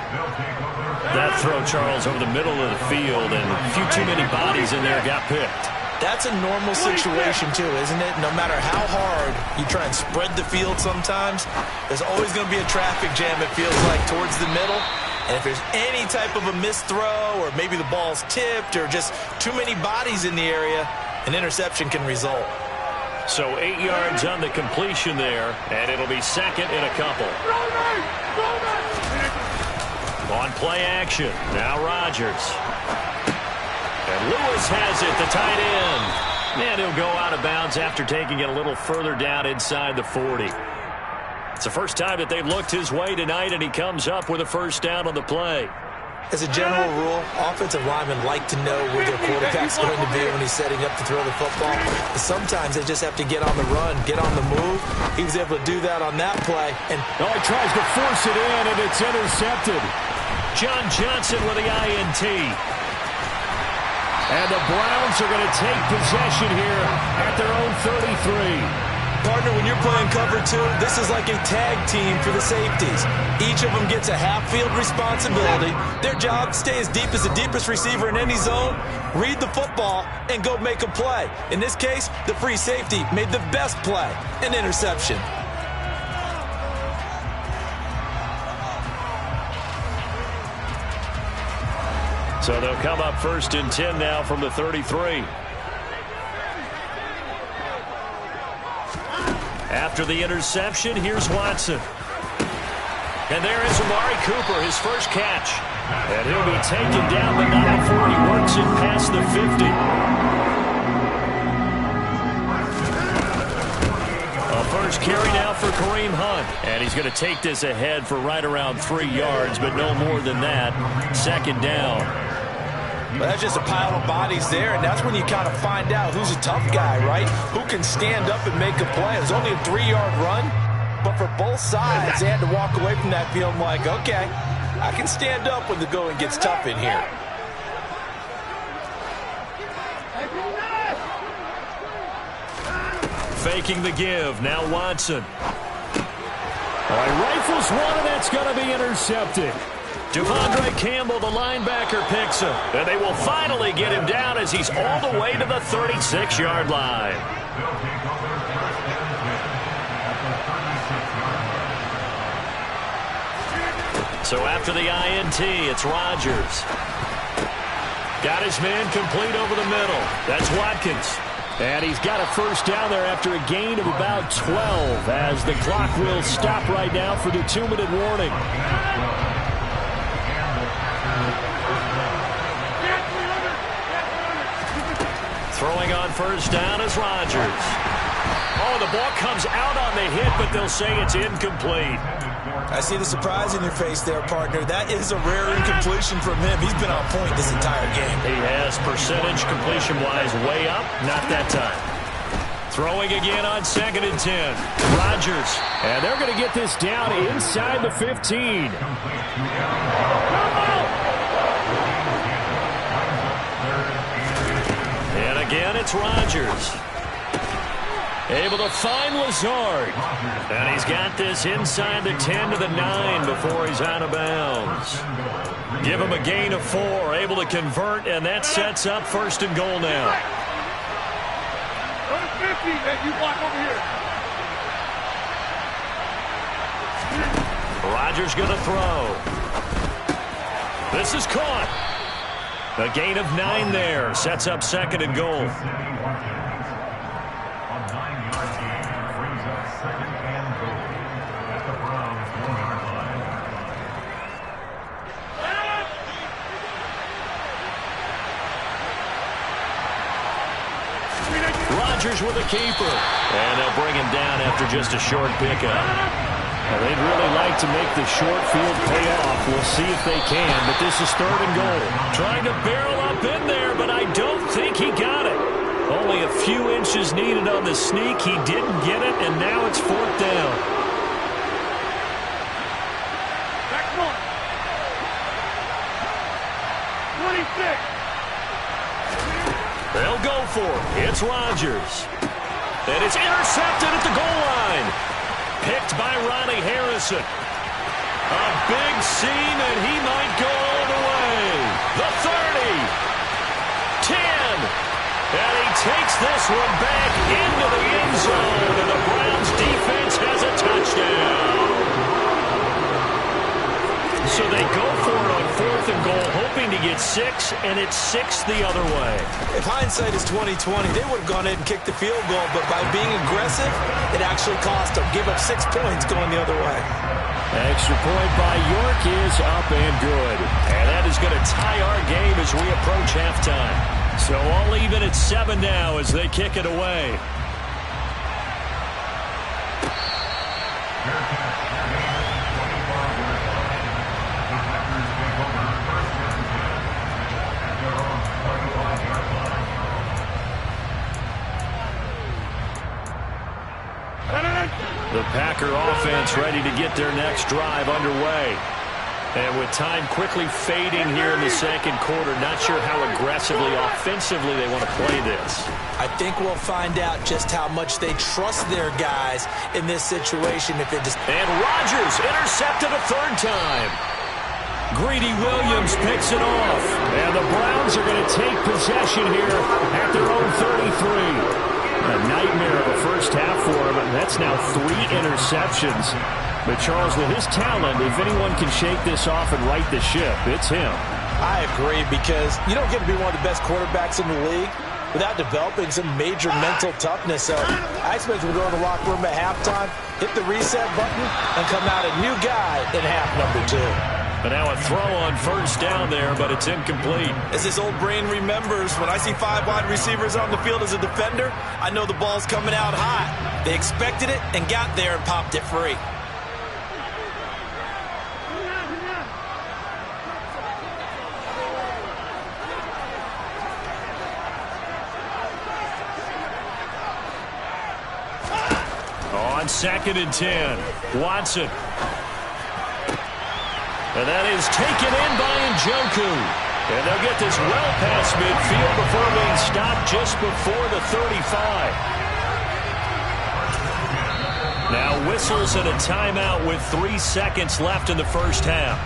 Speaker 1: That throw, Charles, over the middle of the field, and a few too many bodies in there got picked.
Speaker 2: That's a normal situation, too, isn't it? No matter how hard you try and spread the field sometimes, there's always going to be a traffic jam, it feels like, towards the middle. And if there's any type of a missed throw, or maybe the ball's tipped, or just too many bodies in the area, an interception can result.
Speaker 1: So 8 yards on the completion there, and it'll be 2nd and a couple. On play action, now Rodgers. And Lewis has it, the tight end. And he'll go out of bounds after taking it a little further down inside the 40. It's the first time that they've looked his way tonight, and he comes up with a 1st down on the play.
Speaker 2: As a general rule, offensive linemen like to know where their quarterback's going to be when he's setting up to throw the football. But sometimes they just have to get on the run, get on the move. He was able to do that on that play. And
Speaker 1: he tries to force it in, and it's intercepted. John Johnson with the INT. And the Browns are going to take possession here at their own 33.
Speaker 2: Partner, when you're playing cover 2, this is like a tag team for the safeties. Each of them gets a half-field responsibility. Their job, stay as deep as the deepest receiver in any zone, read the football, and go make a play. In this case, the free safety made the best play, an interception.
Speaker 1: So they'll come up 1st and 10 now from the 33. After the interception, here's Watson. And there is Amari Cooper, his first catch. And he'll be taken down, but not before he works it past the 50. A first carry now for Kareem Hunt. And he's going to take this ahead for right around 3 yards, but no more than that. 2nd down.
Speaker 2: But that's just a pile of bodies there, and that's when you kind of find out who's a tough guy, right? Who can stand up and make a play. It was only a 3-yard run, but for both sides, they had to walk away from that feeling like, okay, I can stand up when the going gets tough in here.
Speaker 1: Faking the give, now Watson. All right, rifles one, and that's going to be intercepted. Devondre Campbell, the linebacker, picks him. And they will finally get him down as he's all the way to the 36-yard line. So after the INT, it's Rodgers. Got his man complete over the middle. That's Watkins. And he's got a first down there after a gain of about 12 as the clock will stop right now for the 2-minute warning. Throwing on first down is Rodgers. Oh, the ball comes out on the hit, but they'll say it's incomplete.
Speaker 2: I see the surprise in your face there, partner. That is a rare incompletion from him. He's been on point this entire game.
Speaker 1: He has percentage completion-wise way up. Not that time. Throwing again on 2nd and 10. Rodgers. And they're going to get this down inside the 15. And again, it's Rodgers. Able to find Lazard. And he's got this inside the 10 to the 9 before he's out of bounds. Give him a gain of 4. Able to convert, and that sets up 1st and goal now. Rodgers going to throw. This is caught. A gain of 9 there. Sets up 2nd and goal. Rodgers with a keeper. And they'll bring him down after just a short pickup. Well, they'd really like to make the short field pay off. We'll see if they can, but this is 3rd and goal. Trying to barrel up in there, but I don't think he got it. Only a few inches needed on the sneak. He didn't get it, and now it's 4th down.
Speaker 9: Next one. 26.
Speaker 1: They'll go for it. It's Rodgers. And it's intercepted at the goal line. Picked by Ronnie Harrison. A big seam, and he might go all the way. The 30. 10. And he takes this one back into the end zone, and the Browns defense has a touchdown. So they go for it on 4th and goal, hoping to get 6, and it's 6 the other way.
Speaker 2: If hindsight is 20/20, they would have gone in and kicked the field goal, but by being aggressive, it actually cost them. Give up 6 points going the other way.
Speaker 1: Extra point by York is up and good. And that is going to tie our game as we approach halftime. So all even at 7 now as they kick it away. The Packer offense ready to get their next drive underway. And with time quickly fading here in the second quarter, not sure how aggressively, offensively they want to play this.
Speaker 2: I think we'll find out just how much they trust their guys in this situation.
Speaker 1: And Rodgers intercepted a third time. Greedy Williams picks it off. And the Browns are going to take possession here at their own 33. A nightmare of a first half for him, and that's now 3 interceptions. But Charles, with his talent, if anyone can shake this off and right the ship, it's him.
Speaker 2: I agree, because you don't get to be one of the best quarterbacks in the league without developing some major mental toughness. So I expect we'll go in the locker room at halftime, hit the reset button, and come out a new guy in half number 2.
Speaker 1: But now a throw on first down there, but it's incomplete.
Speaker 2: As his old brain remembers, when I see 5 wide receivers on the field as a defender, I know the ball's coming out hot. They expected it and got there and popped it free.
Speaker 1: On 2nd and 10, Watson. And that is taken in by Njoku. And they'll get this well past midfield before being stopped just before the 35. Now whistles and a timeout with 3 seconds left in the first half.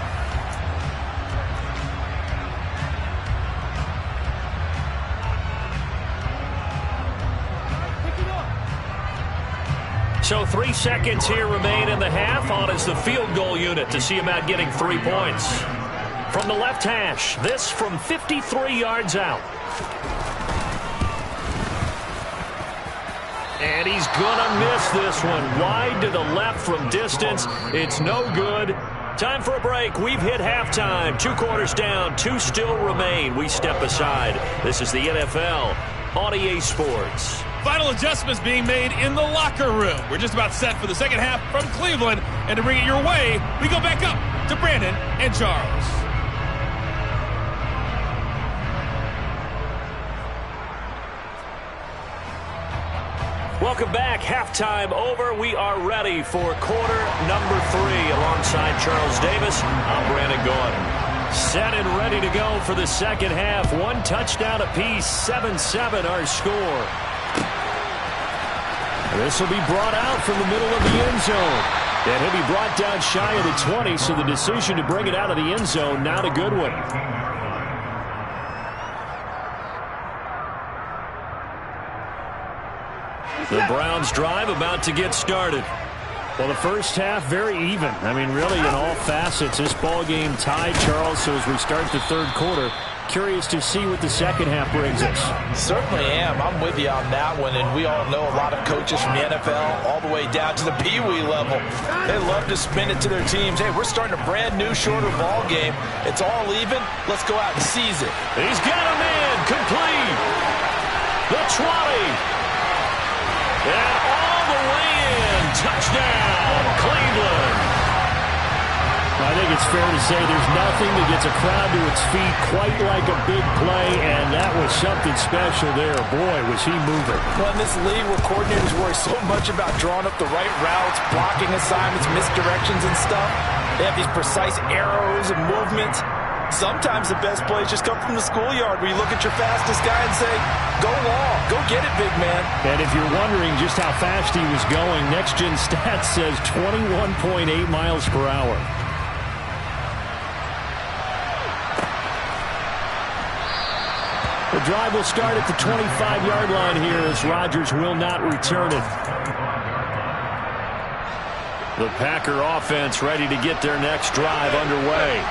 Speaker 1: So 3 seconds here remain in the half. On is the field goal unit to see about getting 3 points. From the left hash, this from 53 yards out. And he's gonna miss this one. Wide to the left from distance. It's no good. Time for a break. We've hit halftime. 2 quarters down, 2 still remain. We step aside. This is the NFL on EA Sports.
Speaker 7: Final adjustments being made in the locker room. We're just about set for the second half from Cleveland. And to bring it your way, we go back up to Brandon and Charles.
Speaker 1: Welcome back. Halftime over. We are ready for quarter number 3. Alongside Charles Davis, I'm Brandon Gaudin. Set and ready to go for the second half. 1 touchdown apiece. 7-7 our score. This will be brought out from the middle of the end zone. And he'll be brought down shy of the 20, so the decision to bring it out of the end zone, not a good one. The Browns drive about to get started. Well, the first half, very even. I mean, really, in all facets, this ball game tied, Charles. So as we start the third quarter, curious to see what the second half brings us.
Speaker 2: Certainly am. I'm with you on that one. And we all know a lot of coaches from the NFL all the way down to the Pee Wee level. They love to spin it to their teams. Hey, we're starting a brand new, shorter ball game. It's all even. Let's go out and seize it.
Speaker 1: He's got a man complete. The 20. And all the way in. Touchdown, Cleveland. I think it's fair to say there's nothing that gets a crowd to its feet quite like a big play, and that was something special there. Boy, was he moving.
Speaker 2: Well, in this league where coordinators worry so much about drawing up the right routes, blocking assignments, misdirections and stuff, they have these precise arrows and movements. Sometimes the best plays just come from the schoolyard where you look at your fastest guy and say, go long, go get it, big man.
Speaker 1: And if you're wondering just how fast he was going, Next Gen Stats says 21.8 miles per hour. The drive will start at the 25-yard line here as Rodgers will not return it. The Packer offense ready to get their next drive underway.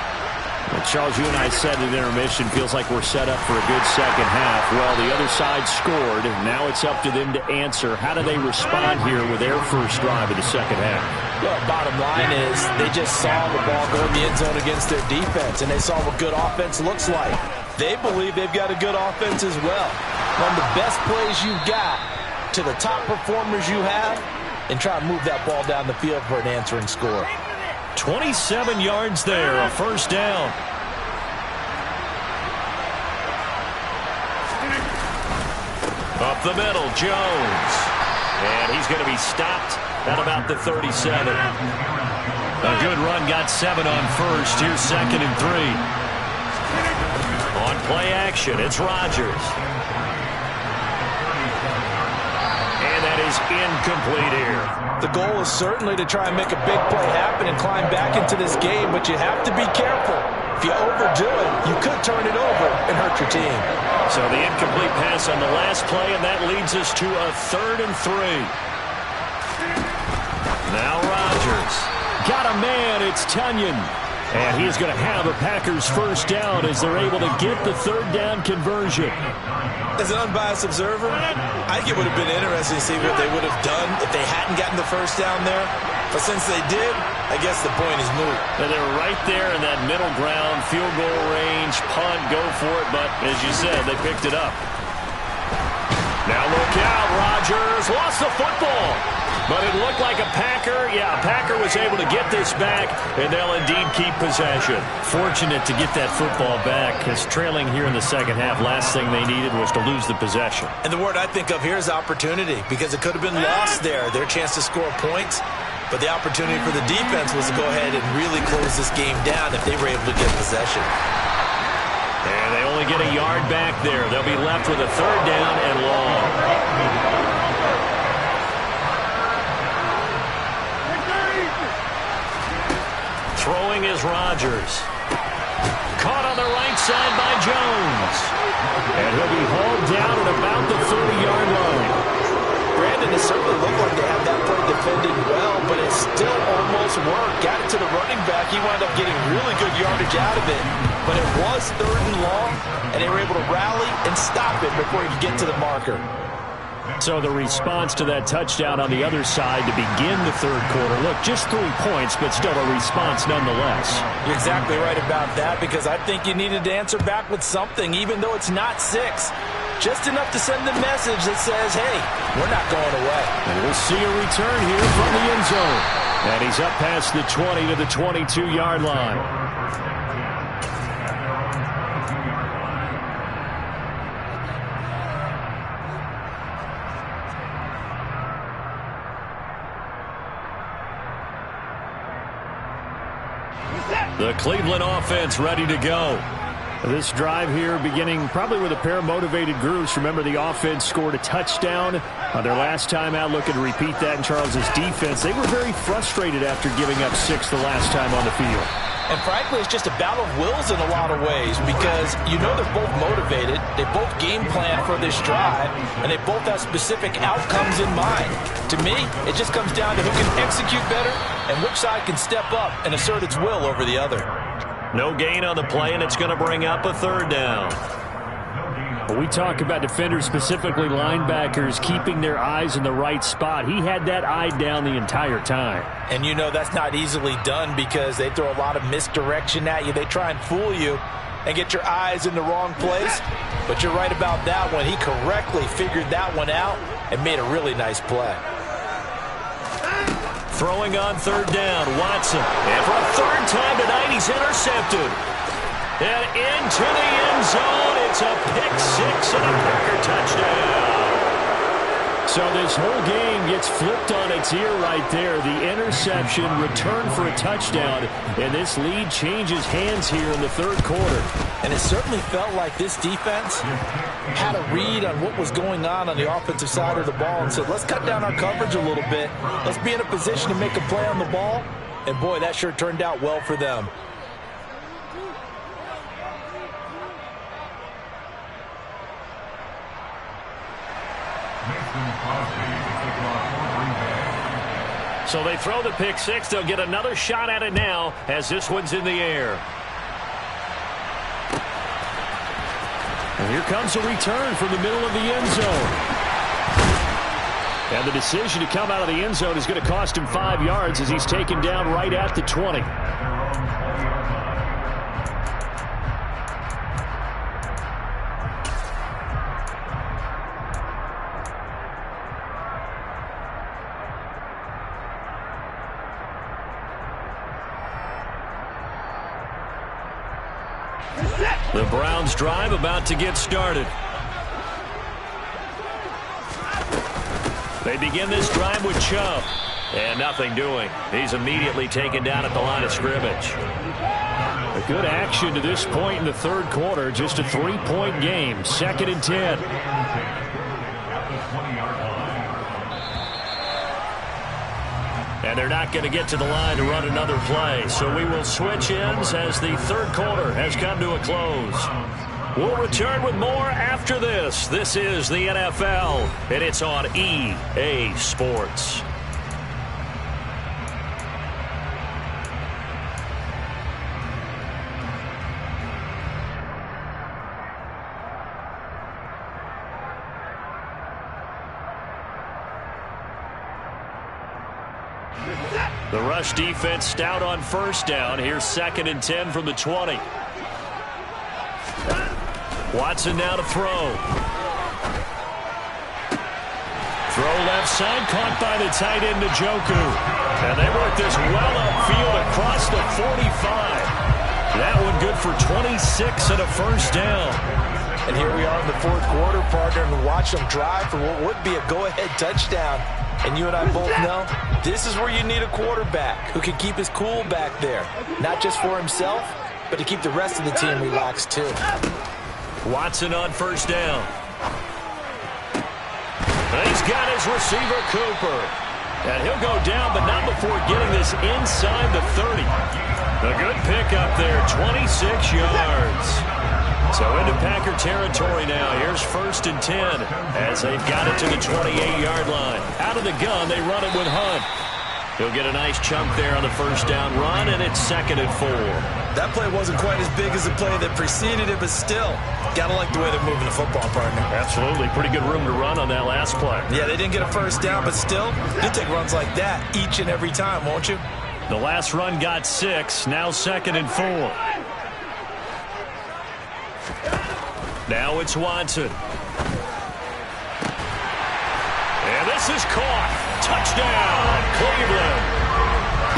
Speaker 1: Well, Charles, you and I said at intermission, feels like we're set up for a good second half. Well, the other side scored. Now it's up to them to answer. How do they respond here with their first drive of the second half?
Speaker 2: Well, bottom line is they just saw the ball go in the end zone against their defense, and they saw what good offense looks like. They believe they've got a good offense as well. Run the best plays you've got to the top performers you have and try to move that ball down the field for an answering score.
Speaker 1: 27 yards there, a first down. Up the middle, Jones. And he's going to be stopped at about the 37. A good run, got 7 on first. Here's 2nd and 3. On play action, it's Rodgers. And that is incomplete here.
Speaker 2: The goal is certainly to try and make a big play happen and climb back into this game, but you have to be careful. If you overdo it, you could turn it over and hurt your team.
Speaker 1: So the incomplete pass on the last play, and that leads us to a 3rd and 3. Now Rodgers. Got a man, it's Tunyon. And he's going to have a Packers first down as they're able to get the 3rd down conversion.
Speaker 2: As an unbiased observer, I think it would have been interesting to see what they would have done if they hadn't gotten the first down there. But since they did, I guess the point is moot.
Speaker 1: And they're right there in that middle ground, field goal range, punt, go for it. But as you said, they picked it up. Now look out, Rodgers lost the football. But it looked like a Packer. Yeah, a Packer was able to get this back, and they'll indeed keep possession. Fortunate to get that football back, because trailing here in the second half, last thing they needed was to lose the possession.
Speaker 2: And the word I think of here is opportunity, because it could have been lost there, their chance to score points. But the opportunity for the defense was to go ahead and really close this game down if they were able to get possession.
Speaker 1: And they only get a yard back there. They'll be left with a 3rd down and long. Throwing is Rodgers. Caught on the right side by Jones. And he'll be hauled down at about the 30-yard line.
Speaker 2: Brandon, it certainly looked like they had that play defended well, but it still almost worked. Got it to the running back. He wound up getting really good yardage out of it. But it was 3rd and long, and they were able to rally and stop it before he could get to the marker.
Speaker 1: So the response to that touchdown on the other side to begin the 3rd quarter. Look, just 3 points, but still a response nonetheless.
Speaker 2: You're exactly right about that, because I think you needed to answer back with something, even though it's not 6. Just enough to send the message that says, hey, we're not going away.
Speaker 1: And we'll see a return here from the end zone. And he's up past the 20 to the 22-yard line. The Cleveland offense ready to go. This drive here beginning probably with a pair of motivated groups. Remember, the offense scored a touchdown on their last time out. Looking to repeat that in Charles's defense. They were very frustrated after giving up 6 the last time on the field.
Speaker 2: And frankly, it's just a battle of wills in a lot of ways, because you know they're both motivated, they both game plan for this drive, and they both have specific outcomes in mind. To me, it just comes down to who can execute better and which side can step up and assert its will over the other.
Speaker 1: No gain on the play, and it's going to bring up a 3rd down. When we talk about defenders, specifically linebackers, keeping their eyes in the right spot. He had that eye down the entire time.
Speaker 2: And you know that's not easily done, because they throw a lot of misdirection at you. They try and fool you and get your eyes in the wrong place. But you're right about that one. He correctly figured that one out and made a really nice play.
Speaker 1: Throwing on 3rd down, Watson. And for a 3rd time tonight, he's intercepted. And into the end zone, it's a pick-6 and a Packer touchdown. So this whole game gets flipped on its ear right there. The interception, return for a touchdown, and this lead changes hands here in the 3rd quarter.
Speaker 2: And it certainly felt like this defense had a read on what was going on the offensive side of the ball and said, let's cut down our coverage a little bit. Let's be in a position to make a play on the ball. And boy, that sure turned out well for them.
Speaker 1: So they throw the pick-6. They'll get another shot at it now as this one's in the air. And here comes a return from the middle of the end zone. And the decision to come out of the end zone is going to cost him 5 yards as he's taken down right at the 20. The Browns drive about to get started. They begin this drive with Chubb. And nothing doing. He's immediately taken down at the line of scrimmage. A good action to this point in the third quarter. Just a 3-point game. 2nd and 10. And they're not going to get to the line to run another play. So we will switch ends as the third quarter has come to a close. We'll return with more after this. This is the NFL, and it's on EA Sports. The rush defense stout on first down. Here's 2nd and 10 from the 20. Watson now to throw. Throw left side, caught by the tight end Njoku. And they work this well upfield across the 45. That one good for 26 and a first down.
Speaker 2: And here we are in the fourth quarter, partner, and watch them drive for what would be a go-ahead touchdown. And you and I both know this is where you need a quarterback who can keep his cool back there. Not just for himself, but to keep the rest of the team relaxed too.
Speaker 1: Watson on first down. And he's got his receiver, Cooper. And he'll go down, but not before getting this inside the 30. A good pickup there, 26 yards. So into Packer territory now. Here's 1st and 10 as they've got it to the 28-yard line. Out of the gun, they run it with Hunt. He'll get a nice chunk there on the first down run, and it's 2nd and 4.
Speaker 2: That play wasn't quite as big as the play that preceded it, but still, gotta like the way they're moving the football, partner.
Speaker 1: Absolutely. Pretty good room to run on that last play.
Speaker 2: Yeah, they didn't get a first down, but still, you take runs like that each and every time, won't you?
Speaker 1: The last run got 6. Now 2nd and 4. Now it's Watson. And this is caught. Touchdown, Cleveland.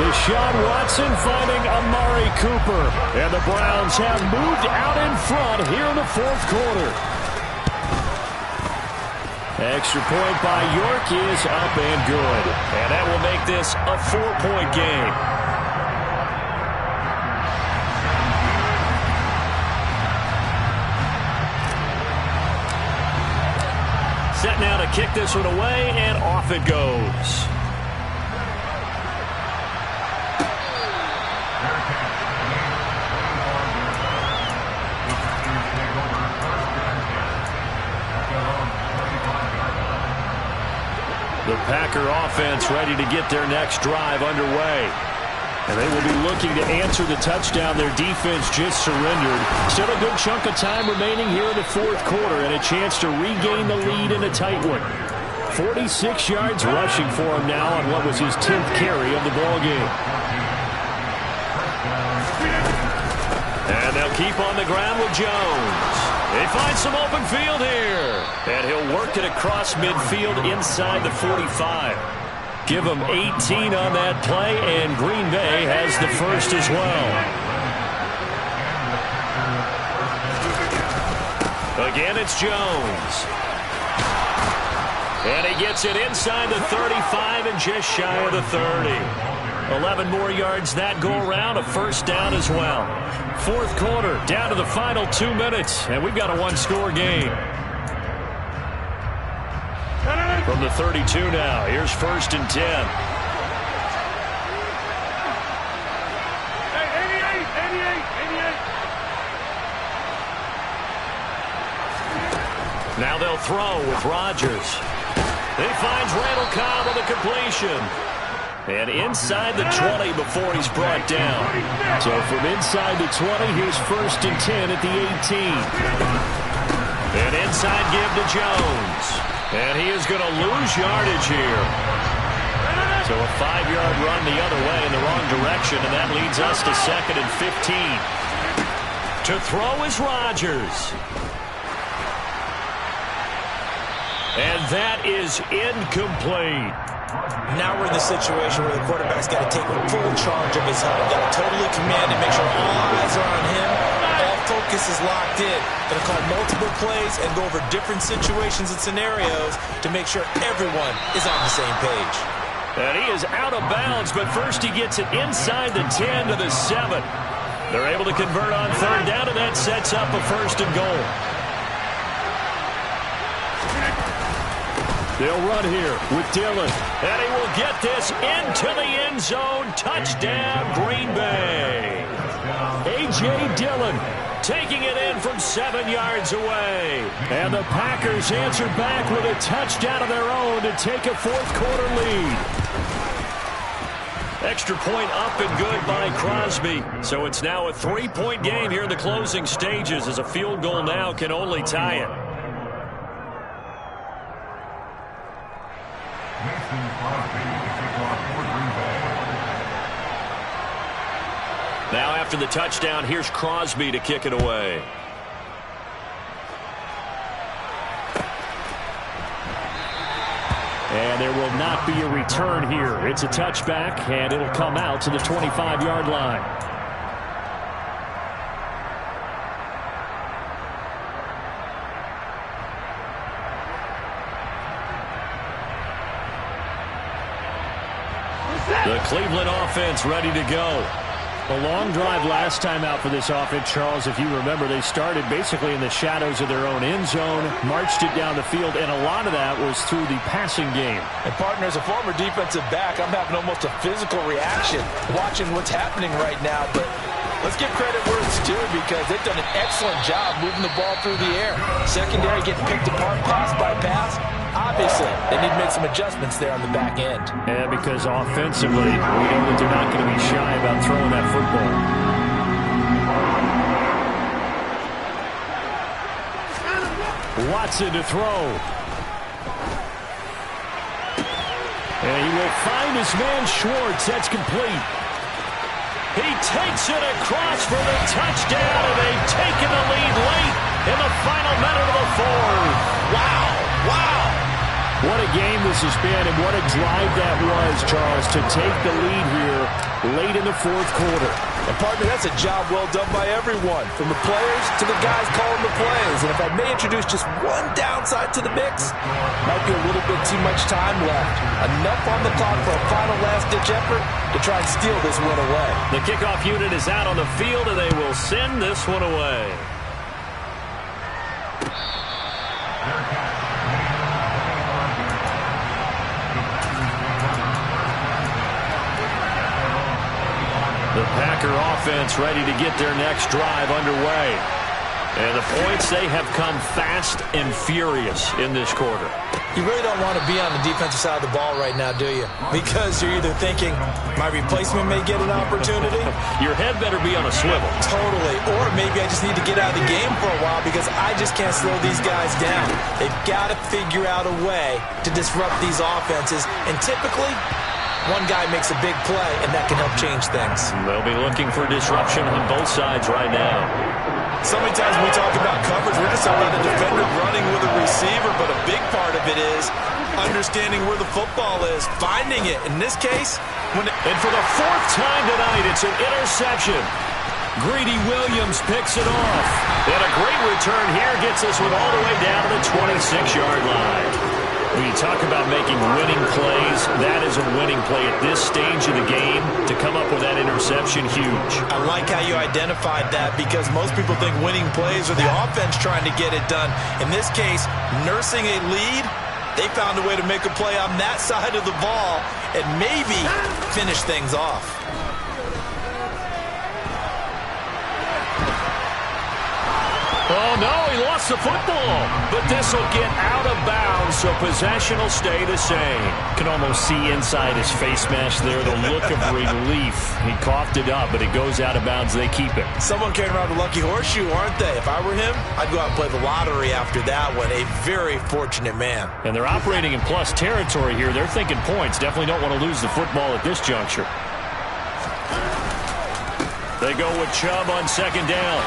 Speaker 1: Deshaun Watson finding Amari Cooper. And the Browns have moved out in front here in the fourth quarter. Extra point by York is up and good. And that will make this a 4-point game. Set now to kick this one away, and off it goes. The Packer offense ready to get their next drive underway. And they will be looking to answer the touchdown their defense just surrendered. Still a good chunk of time remaining here in the fourth quarter and a chance to regain the lead in a tight one. 46 yards rushing for him now on what was his 10th carry of the ballgame. And they'll keep on the ground with Jones. They find some open field here. And he'll work it across midfield inside the 45. Give them 18 on that play, and Green Bay has the first as well. Again, it's Jones. And he gets it inside the 35 and just shy of the 30. 11 more yards that go around, a first down as well. Fourth quarter, down to the final 2 minutes, and we've got a one-score game. From the 32 now, here's 1st and 10.
Speaker 9: Hey, 88.
Speaker 1: Now they'll throw with Rodgers. He finds Randall Cobb with a completion. And inside the 20 before he's brought down. So from inside the 20, here's 1st and 10 at the 18. And inside give to Jones. And he is going to lose yardage here. So a 5-yard run the other way in the wrong direction, and that leads us to 2nd and 15. To throw is Rodgers. And that is incomplete.
Speaker 2: Now we're in the situation where the quarterback's got to take full charge of his hunt. Got to totally command and make sure all eyes are on him. All focus is locked in. Going to call multiple plays and go over different situations and scenarios to make sure everyone is on the same page.
Speaker 1: And he is out of bounds, but first he gets it inside the 10 to the 7. They're able to convert on third down, and that sets up a first and goal. They'll run here with Dillon. And he will get this into the end zone. Touchdown, Green Bay. A.J. Dillon taking it in from 7 yards away. And the Packers answer back with a touchdown of their own to take a fourth-quarter lead. Extra point up and good by Crosby. So it's now a 3-point game here in the closing stages, as a field goal now can only tie it. Now after the touchdown, here's Crosby to kick it away. And there will not be a return here. It's a touchback, and it'll come out to the 25-yard line. The Cleveland offense ready to go. A long drive last time out for this offense, Charles. If you remember, they started basically in the shadows of their own end zone, marched it down the field, and a lot of that was through the passing game.
Speaker 2: And, partner, as a former defensive back, I'm having almost a physical reaction watching what's happening right now. But let's give credit where it's due, because they've done an excellent job moving the ball through the air. Secondary getting picked apart pass by pass. Obviously, they need to make some adjustments there on the back end. Yeah, because offensively, we know that they're not going to be shy about throwing that football. Watson to throw. And he will find his man Schwartz. That's complete. He takes it across for the touchdown, and they've taken the lead late in the final minute of the fourth. Wow. Wow. What a game this has been, and what a drive that was, Charles, to take the lead here late in the fourth quarter. And, partner, that's a job well done by everyone, from the players to the guys calling the plays. And if I may introduce just one downside to the mix, might be a little bit too much time left. Enough on the clock for a final last-ditch effort to try and steal this one away.
Speaker 1: The kickoff unit is out on the field, and they will send this one away. The Packer offense ready to get their next drive underway. And the points, they have come fast and furious in this quarter.
Speaker 2: You really don't want to be on the defensive side of the ball right now, do you? Because you're either thinking, my replacement may get an opportunity.
Speaker 1: Your head better be on a swivel.
Speaker 2: Totally. Or maybe I just need to get out of the game for a while because I just can't slow these guys down. They've got to figure out a way to disrupt these offenses. And typically, one guy makes a big play, and that can help change things.
Speaker 1: They'll be looking for disruption on both sides right now.
Speaker 2: So many times when we talk about coverage, we're just talking about the defender running with a receiver, but a big part of it is understanding where the football is, finding it. In this case,
Speaker 1: and for the fourth time tonight, it's an interception. Greedy Williams picks it off. And a great return here gets us with all the way down to the 26-yard line. When you talk about making winning plays, that is a winning play at this stage of the game. To come up with that interception, huge.
Speaker 2: I like how you identified that, because most people think winning plays are the offense trying to get it done. In this case, nursing a lead, they found a way to make a play on that side of the ball and maybe finish things off.
Speaker 1: Oh, no, he lost the football. But this will get out of bounds, so possession will stay the same. You can almost see inside his face mask there the look of relief. He coughed it up, but it goes out of bounds. They keep it.
Speaker 2: Someone carrying around a lucky horseshoe, aren't they? If I were him, I'd go out and play the lottery after that one. A very fortunate man.
Speaker 1: And they're operating in plus territory here. They're thinking points. Definitely don't want to lose the football at this juncture. They go with Chubb on second down.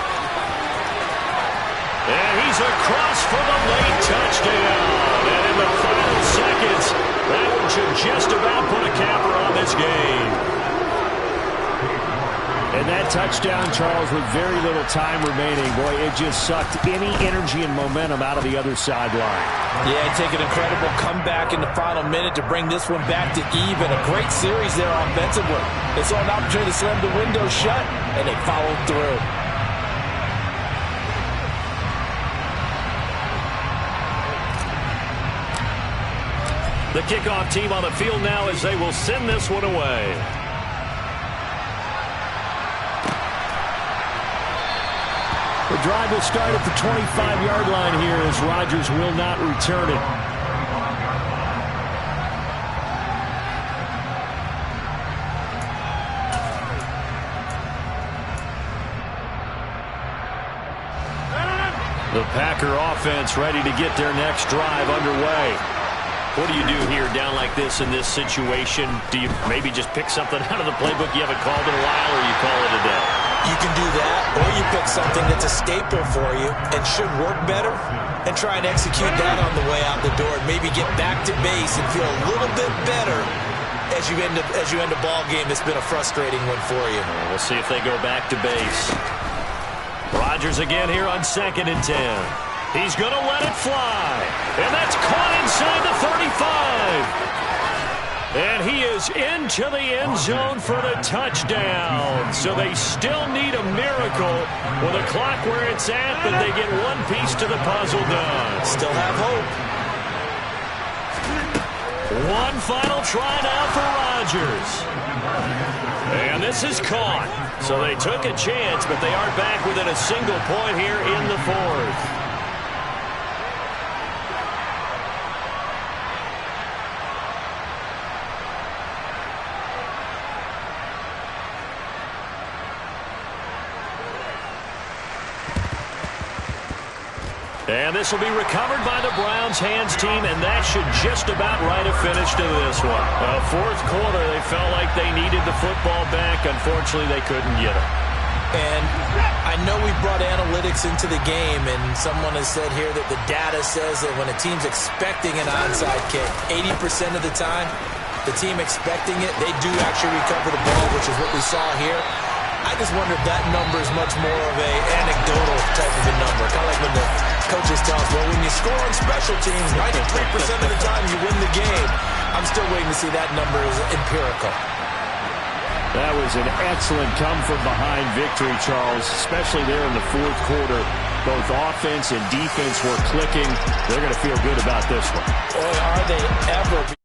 Speaker 1: And he's across for the late touchdown. And in the final seconds, that should just about put a capper on this game. And that touchdown, Charles, with very little time remaining, boy, it just sucked any energy and momentum out of the other sideline.
Speaker 2: Yeah, take an incredible comeback in the final minute to bring this one back to even. A great series there offensively. They saw an opportunity to slam the window shut, and they followed through.
Speaker 1: The kickoff team on the field now as they will send this one away. The drive will start at the 25-yard line here as Rodgers will not return it. The Packer offense ready to get their next drive underway. What do you do here down like this in this situation? Do you maybe just pick something out of the playbook you haven't called in a while, or you call it a day?
Speaker 2: You can do that, or you pick something that's a staple for you and should work better and try and execute that on the way out the door and maybe get back to base and feel a little bit better as you end a ball game that's been a frustrating one for you.
Speaker 1: We'll see if they go back to base. Rodgers again here on 2nd and 10. He's going to let it fly. And that's caught inside the 35. And he is into the end zone for the touchdown. So they still need a miracle with the clock where it's at, but they get one piece to the puzzle done.
Speaker 2: Still have hope.
Speaker 1: One final try now for Rodgers. And this is caught. So they took a chance, but they are back within a single point here in the 4th. And this will be recovered by the Browns hands team, and that should just about write a finish to this one. Fourth quarter, they felt like they needed the football back. Unfortunately, they couldn't get it.
Speaker 2: And I know we brought analytics into the game, and someone has said here that the data says that when a team's expecting an onside kick, 80% of the time, the team expecting it, they do actually recover the ball, which is what we saw here. I just wonder if that number is much more of a anecdotal type of a number. Kind of like when the coaches tell us, well, when you score on special teams, 93% of the time you win the game. I'm still waiting to see that number is empirical.
Speaker 1: That was an excellent come-from-behind victory, Charles, especially there in the fourth quarter. Both offense and defense were clicking. They're going to feel good about this one.
Speaker 2: Boy, are they ever.